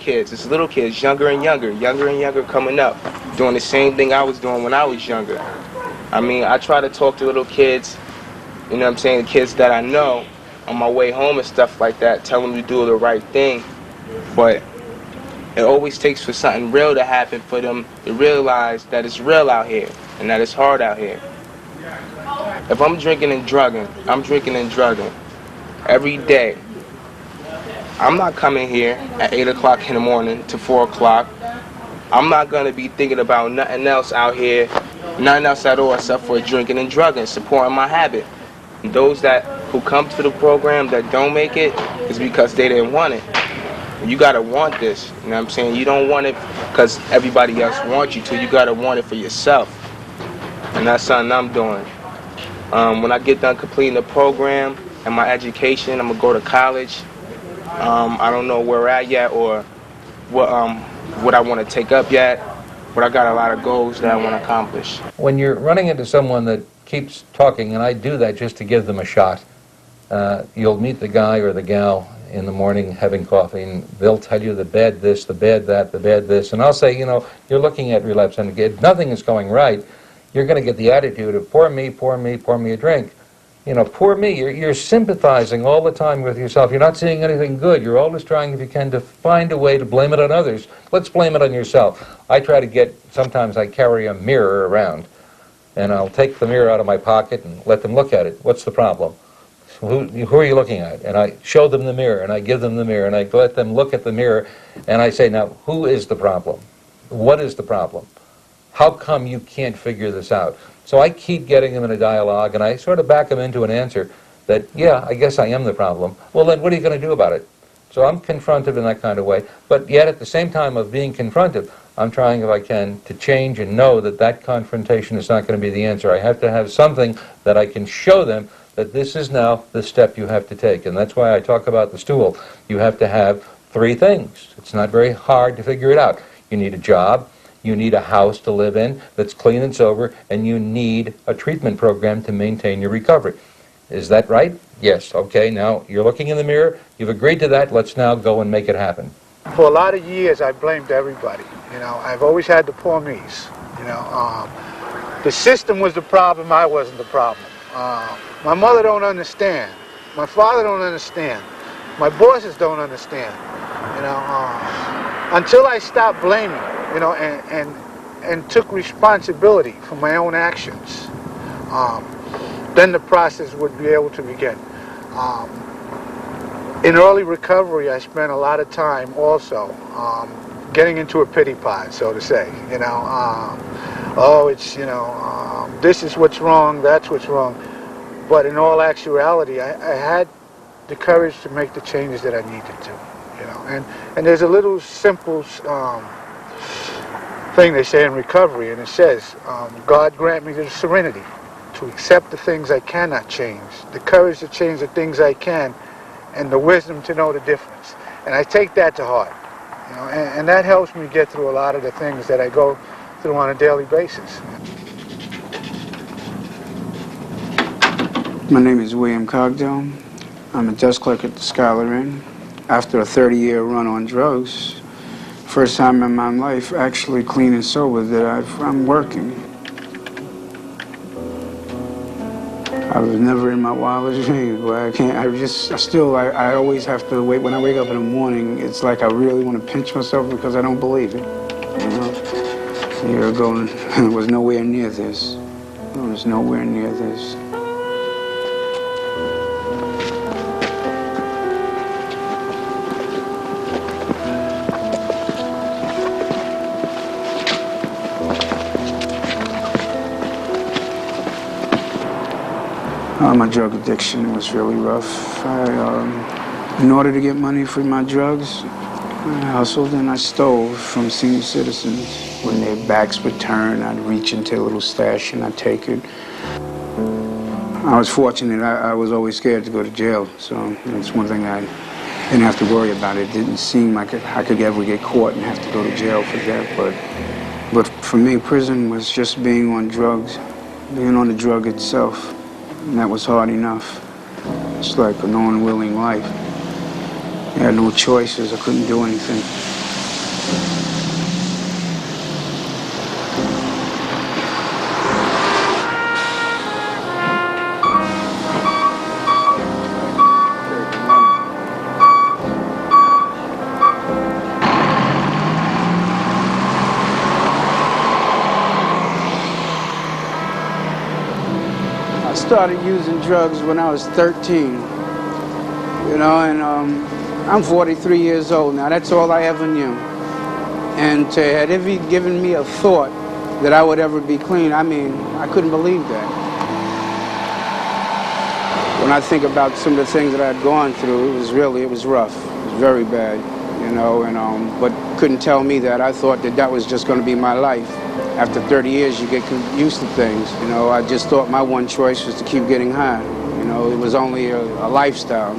kids, younger and younger coming up, doing the same thing I was doing when I was younger. I mean, I try to talk to little kids, you know what I'm saying, the kids that I know, on my way home and stuff like that, tell them to do the right thing, but it always takes for something real to happen for them to realize that it's real out here and that it's hard out here. If I'm drinking and drugging every day. I'm not coming here at 8 o'clock in the morning to 4 o'clock. I'm not going to be thinking about nothing else out here, nothing else at all except for drinking and drugging, supporting my habit. And those who come to the program that don't make it is because they didn't want it. You gotta want this, you know what I'm saying? You don't want it because everybody else wants you to. You gotta want it for yourself. And that's something I'm doing. When I get done completing the program and my education, I'm gonna go to college. I don't know where we're at yet or what I want to take up yet, but I got a lot of goals that I want to accomplish. When you're running into someone that keeps talking, and I do that just to give them a shot, you'll meet the guy or the gal in the morning having coffee, and they'll tell you the bad this, the bad that, the bad this, and I'll say, you know, you're looking at relapse, and if nothing is going right, you're going to get the attitude of pour me a drink. You know, poor me, you're sympathizing all the time with yourself. You're not seeing anything good. You're always trying, if you can, to find a way to blame it on others. Let's blame it on yourself. I try to sometimes I carry a mirror around, and I'll take the mirror out of my pocket and let them look at it. What's the problem? Who are you looking at? And I show them the mirror, and I give them the mirror, and I let them look at the mirror, and I say, now, who is the problem? What is the problem? How come you can't figure this out? So I keep getting them in a dialogue, and I sort of back them into an answer that, yeah, I guess I am the problem. Well, then what are you going to do about it? So I'm confrontive in that kind of way, but yet at the same time of being confrontive, I'm trying, if I can, to change and know that that confrontation is not going to be the answer. I have to have something that I can show them that this is now the step you have to take. And that's why I talk about the stool. You have to have 3 things. It's not very hard to figure it out. You need a job. You need a house to live in that's clean and sober, and you need a treatment program to maintain your recovery. Is that right? Yes. Okay, now you're looking in the mirror. You've agreed to that. Let's now go and make it happen. For a lot of years, I blamed everybody. You know, I've always had the poor me's. You know, the system was the problem. I wasn't the problem. My mother don't understand. My father don't understand. My bosses don't understand. You know, until I stopped blaming, you know, and took responsibility for my own actions, then the process would be able to begin. In early recovery, I spent a lot of time also getting into a pity pot, so to say. You know, oh, it's, you know, this is what's wrong, that's what's wrong. But in all actuality, I had the courage to make the changes that I needed to. You know, and there's a little simple thing they say in recovery, and it says, God grant me the serenity to accept the things I cannot change, the courage to change the things I can, and the wisdom to know the difference. And I take that to heart, you know, and that helps me get through a lot of the things that I go through on a daily basis. My name is William Cogdell. I'm a desk clerk at the Scholar Inn. After a 30-year run on drugs, first time in my life actually clean and sober that I'm working. I was never in my wildest dreams, but I always have to wait. When I wake up in the morning, it's like I really want to pinch myself because I don't believe it. You know? A year ago, it was nowhere near this. It was nowhere near this. My drug addiction was really rough. In order to get money for my drugs, I hustled and I stole from senior citizens. When their backs were turned, I'd reach into a little stash and I'd take it. I was fortunate. I was always scared to go to jail, so that's one thing I didn't have to worry about. It didn't seem like I could ever get caught and have to go to jail for that. But for me, prison was just being on drugs, being on the drug itself. And that was hard enough. It's like an unwilling life. I had no choices. I couldn't do anything. I started using drugs when I was 13, you know, and I'm 43 years old now. That's all I ever knew. And to have ever given me a thought that I would ever be clean, I mean, I couldn't believe that. When I think about some of the things that I'd gone through, it was rough. It was very bad, you know, and but couldn't tell me that. I thought that was just going to be my life. After 30 years, you get used to things. You know, I just thought my one choice was to keep getting high. You know, it was only a lifestyle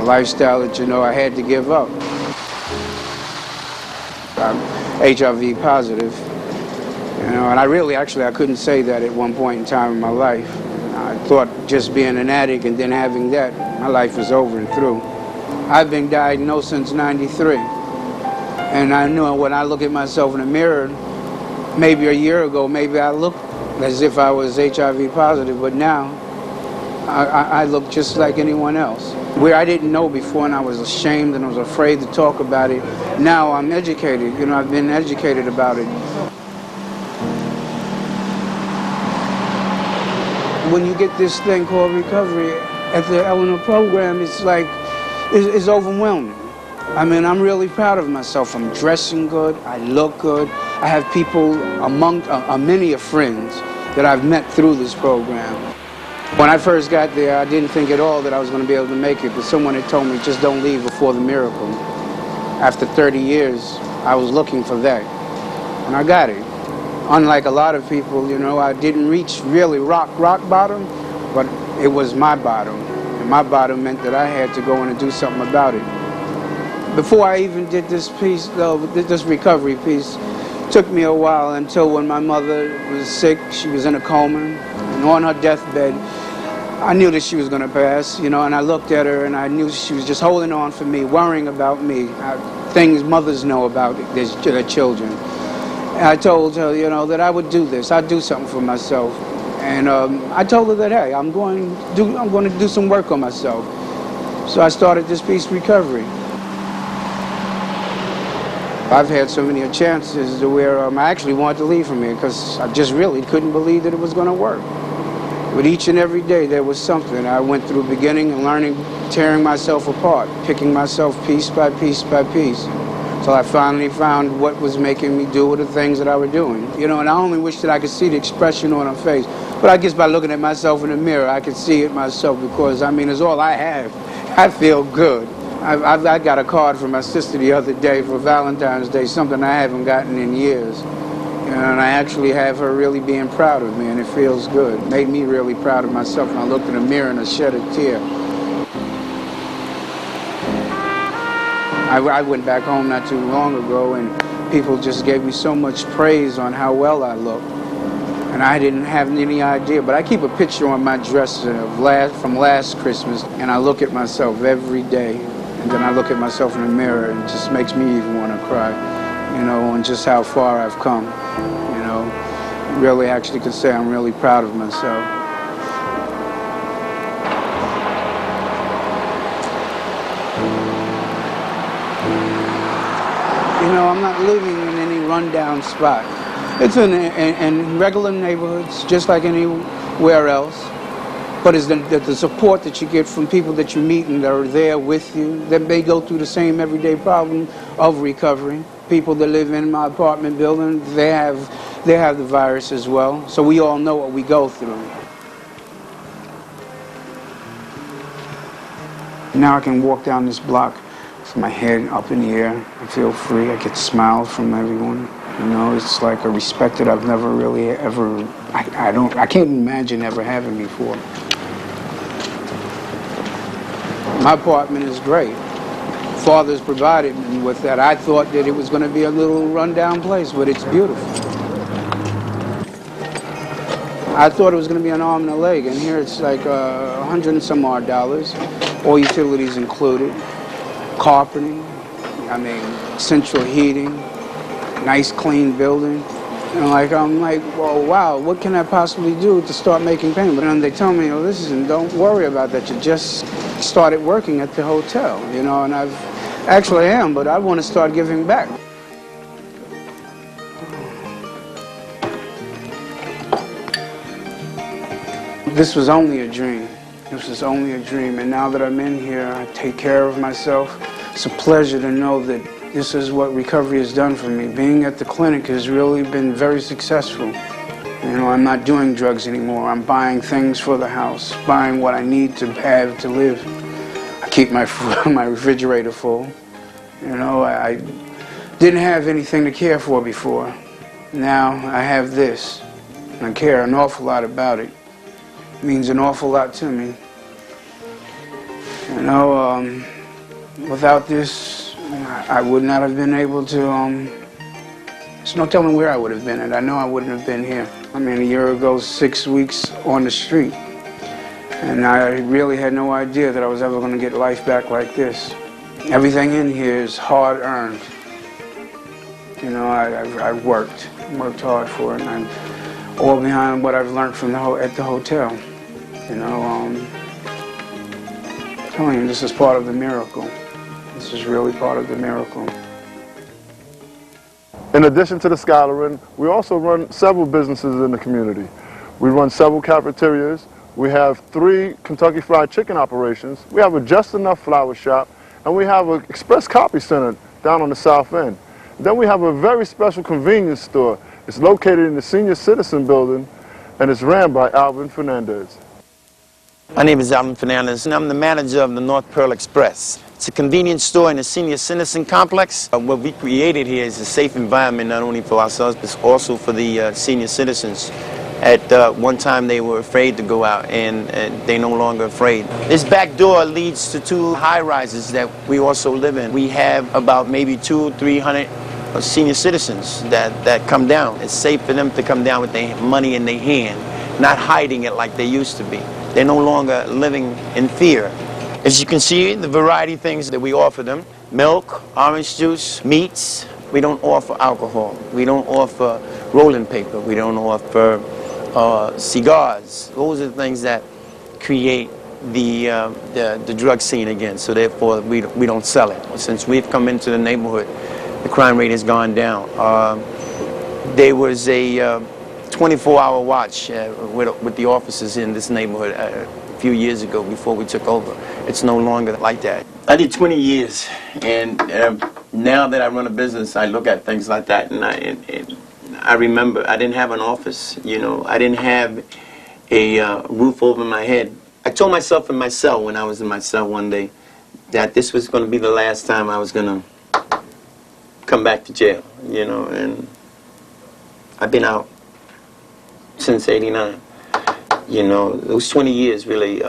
that, you know, I had to give up. I'm HIV positive, you know, and I couldn't say that at one point in time in my life. I thought just being an addict and then having that, my life was over and through. I've been diagnosed since '93, and I know when I look at myself in the mirror, maybe a year ago, maybe I looked as if I was HIV positive, but now I look just like anyone else. Where I didn't know before and I was ashamed and I was afraid to talk about it, now I'm educated. You know, I've been educated about it. When you get this thing called recovery at the Eleanor program, it's like, it's overwhelming. I mean, I'm really proud of myself. I'm dressing good, I look good. I have people among many of friends that I've met through this program. When I first got there, I didn't think at all that I was going to be able to make it, but someone had told me, just don't leave before the miracle. After 30 years, I was looking for that, and I got it. Unlike a lot of people, you know, I didn't reach really rock bottom, but it was my bottom. And my bottom meant that I had to go in and do something about it. Before I even did this piece, though, this recovery piece, took me a while until when my mother was sick, she was in a coma, and on her deathbed, I knew that she was going to pass, you know, and I looked at her and I knew she was just holding on for me, worrying about me, things mothers know about their children. And I told her, you know, that I would do this, I'd do something for myself. And I told her that, hey, I'm going to do some work on myself. So I started this piece, Recovery. I've had so many chances to where I actually wanted to leave from here because I just really couldn't believe that it was going to work. But each and every day there was something. I went through beginning and learning, tearing myself apart, picking myself piece by piece by piece, until I finally found what was making me do the things that I was doing. You know, and I only wish that I could see the expression on her face. But I guess by looking at myself in the mirror, I could see it myself because, I mean, it's all I have. I feel good. I got a card from my sister the other day for Valentine's Day, something I haven't gotten in years. And I actually have her really being proud of me, and it feels good. It made me really proud of myself when I looked in the mirror and I shed a tear. I went back home not too long ago, and people just gave me so much praise on how well I look. And I didn't have any idea, but I keep a picture on my dresser of from last Christmas, and I look at myself every day, and then I look at myself in the mirror, and it just makes me even want to cry, you know, and just how far I've come, you know. Really actually could say I'm really proud of myself. You know, I'm not living in any rundown spot. It's in regular neighborhoods, just like anywhere else. But it's the support that you get from people that you meet and that are there with you, that may go through the same everyday problem of recovery. People that live in my apartment building, they have the virus as well. So we all know what we go through. Now I can walk down this block with my head up in the air. I feel free. I get smiles from everyone. You know, it's like a respect that I've never really ever, I can't imagine ever having before. My apartment is great. Father's provided me with that. I thought that it was going to be a little rundown place, but it's beautiful. I thought it was going to be an arm and a leg, and here it's like $100 and some odd, all utilities included, carpeting, central heating, nice clean building. And I'm like, well, wow, what can I possibly do to start making payment? But then they tell me, oh, listen, don't worry about that. You just started working at the hotel, you know, and I've actually am, but I want to start giving back. This was only a dream. This was only a dream, and now that I'm in here, I take care of myself. It's a pleasure to know that this is what recovery has done for me. Being at the clinic has really been very successful. You know, I'm not doing drugs anymore. I'm buying things for the house, buying what I need to have to live. I keep my refrigerator full. You know, I didn't have anything to care for before. Now I have this, and I care an awful lot about it. It means an awful lot to me. You know, without this, I would not have been able to, there's no telling where I would have been, and I know I wouldn't have been here. I mean, a year ago, 6 weeks on the street, and I really had no idea that I was ever going to get life back like this. Everything in here is hard-earned. You know, I've worked hard for it, and I'm all behind what I've learned from at the hotel. You know, I'm telling you, this is part of the miracle. This is really part of the miracle. In addition to the scholaring, we also run several businesses in the community. We run several cafeterias. We have 3 Kentucky Fried Chicken operations. We have a Just Enough flower shop, and we have an express copy center down on the south end. Then we have a very special convenience store. It's located in the Senior Citizen Building, and it's ran by Alvin Fernandez. My name is Alvin Fernandez, and I'm the manager of the North Pearl Express. It's a convenience store in the Senior Citizen Complex. What we created here is a safe environment not only for ourselves, but also for the senior citizens. At one time they were afraid to go out, and they're no longer afraid. This back door leads to 2 high-rises that we also live in. We have about maybe 200 or 300 senior citizens that come down. It's safe for them to come down with their money in their hand, not hiding it like they used to be. They're no longer living in fear. As you can see, the variety of things that we offer them: milk, orange juice, meats. We don't offer alcohol. We don't offer rolling paper. We don't offer cigars. Those are the things that create the drug scene again. So therefore, we don't sell it. Since we've come into the neighborhood, the crime rate has gone down. There was a 24-hour watch with the officers in this neighborhood a few years ago before we took over. It's no longer like that. I did 20 years, and now that I run a business, I look at things like that, and I remember I didn't have an office, you know. I didn't have a roof over my head. I told myself in my cell, when I was in my cell one day, that this was going to be the last time I was going to come back to jail, you know, and I've been out since '89. You know, those 20 years really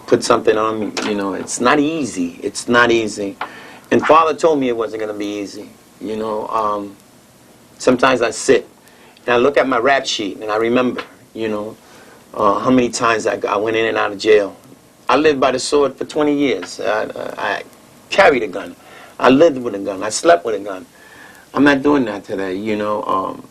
put something on me. You know, it's not easy. It's not easy. And Father told me it wasn't going to be easy. You know, sometimes I sit And I look at my rap sheet, and I remember, you know, how many times I went in and out of jail. I lived by the sword for 20 years. I carried a gun. I lived with a gun. I slept with a gun. I'm not doing that today, you know.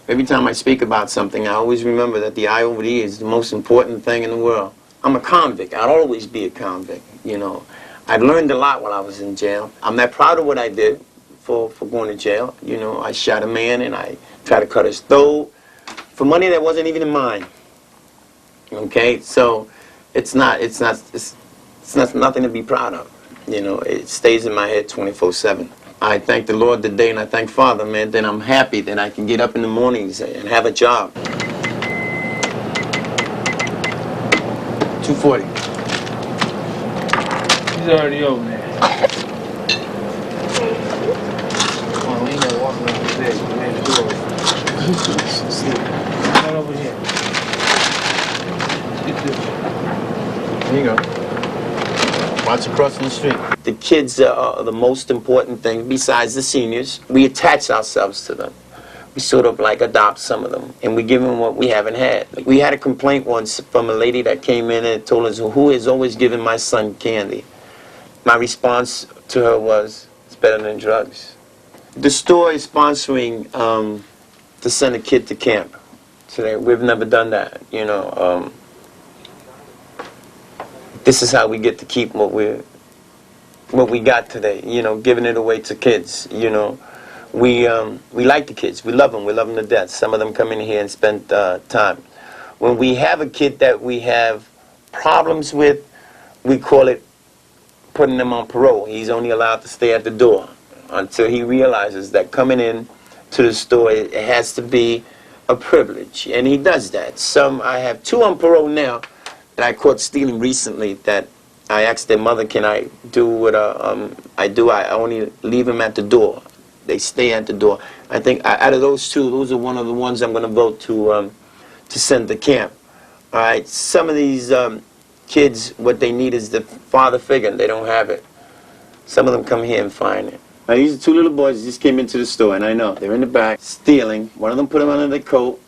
Every time I speak about something, I always remember that the IOD is the most important thing in the world. I'm a convict. I'll always be a convict, you know. I learned a lot while I was in jail. I'm not proud of what I did for going to jail. You know, I shot a man and I tried to cut his throat for money that wasn't even mine. Okay, so it's nothing to be proud of. You know, it stays in my head 24/7. I thank the Lord today, and I thank Father, man, that I'm happy that I can get up in the mornings and have a job. 240. He's already over there. Come on, we ain't gonna walk around the bed. We're in the door. Right over here. Get this. There you go. Watch across the street. The kids are the most important thing besides the seniors. We attach ourselves to them. We sort of like adopt some of them, and we give them what we haven't had. We had a complaint once from a lady that came in and told us, who is always giving my son candy? My response to her was, it's better than drugs. The store is sponsoring to send a kid to camp. So we've never done that, you know. This is how we get to keep what we got today, you know, giving it away to kids, you know. We like the kids. We love them to death. Some of them come in here and spend time. When we have a kid that we have problems with, we call it putting him on parole. He's only allowed to stay at the door until he realizes that coming in to the store, it has to be a privilege. And he does that. I have 2 on parole now that I caught stealing recently that I asked their mother, can I do what I do? I only leave them at the door. They stay at the door. I think out of those 2, those are one of the ones I'm going to vote to send to camp. All right, some of these kids, what they need is the father figure, and they don't have it. Some of them come here and find it. Now, these are 2 little boys that just came into the store, and I know they're in the back stealing. One of them put him under the coat.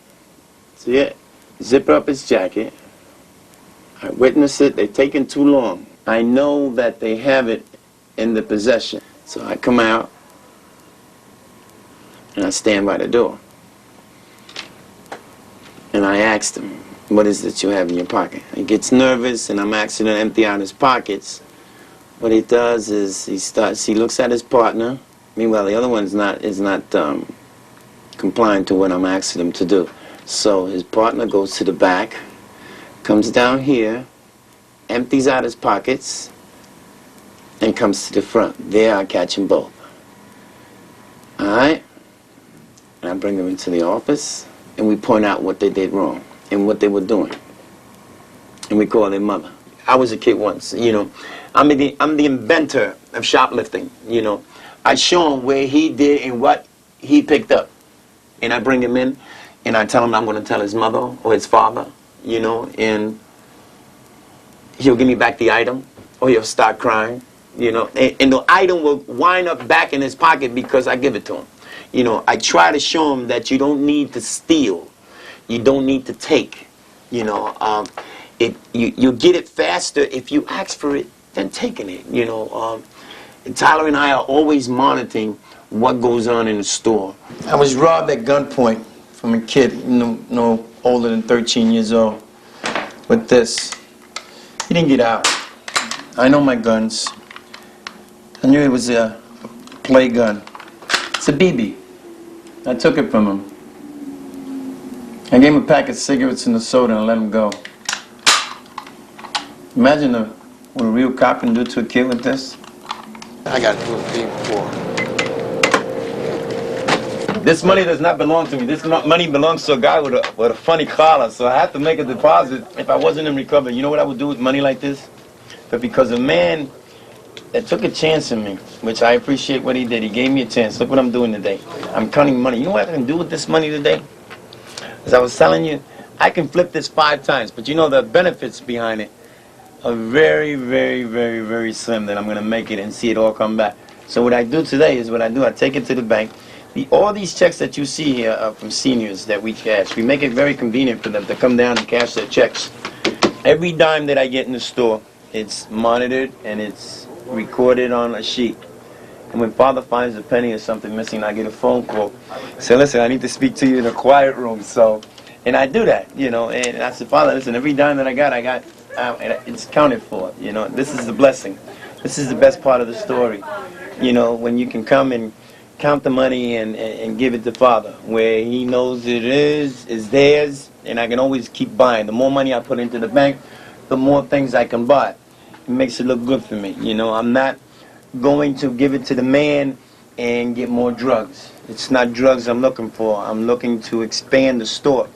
See it? Zip up his jacket. I witnessed it. They're taking too long. I know that they have it in the possession. So I come out and I stand by the door. And I asked him, what is it you have in your pocket? He gets nervous and I'm asking him to empty out his pockets. What he does is he looks at his partner. Meanwhile, the other one is not complying to what I'm asking him to do. So his partner goes to the back, comes down here, empties out his pockets, and comes to the front. There I catch them both. All right? And I bring them into the office, and we point out what they did wrong and what they were doing. And we call their mother. I was a kid once, you know. I'm the inventor of shoplifting, you know. I show him where he did and what he picked up. And I bring him in, and I tell him I'm going to tell his mother or his father, you know, and he'll give me back the item, or he'll start crying, you know. And the item will wind up back in his pocket because I give it to him. You know, I try to show him that you don't need to steal. You don't need to take, you know. You get it faster if you ask for it than taking it, you know. Tyler and I are always monitoring what goes on in the store. I was robbed at gunpoint from a kid, no older than 13 years old, with this. He didn't get out. I know my guns. I knew it was a play gun. It's a BB. I took it from him. I gave him a pack of cigarettes and a soda and let him go. Imagine what a real cop can do to a kid with this. I got to do a big before. This money does not belong to me. This money belongs to a guy with a funny collar, so I have to make a deposit if I wasn't in recovery. You know what I would do with money like this? But because a man that took a chance on me, which I appreciate what he did, he gave me a chance. Look what I'm doing today. I'm counting money. You know what I can do with this money today? As I was telling you, I can flip this 5 times, but you know the benefits behind it are very, very, very, very slim that I'm going to make it and see it all come back. So what I do today is what I do. I take it to the bank. All these checks that you see here are from seniors that we cash. We make it very convenient for them to come down and cash their checks. Every dime that I get in the store, it's monitored and it's recorded on a sheet. And when Father finds a penny or something missing, I get a phone call. Say, listen, I need to speak to you in a quiet room. So, and I do that, you know. And I said, Father, listen, every dime that I got, it's counted for. You know, this is the blessing. This is the best part of the story. You know, when you can come and count the money and give it to Father, where He knows it is theirs, and I can always keep buying. The more money I put into the bank, the more things I can buy. It makes it look good for me. You know, I'm not going to give it to the man and get more drugs. It's not drugs I'm looking for. I'm looking to expand the store.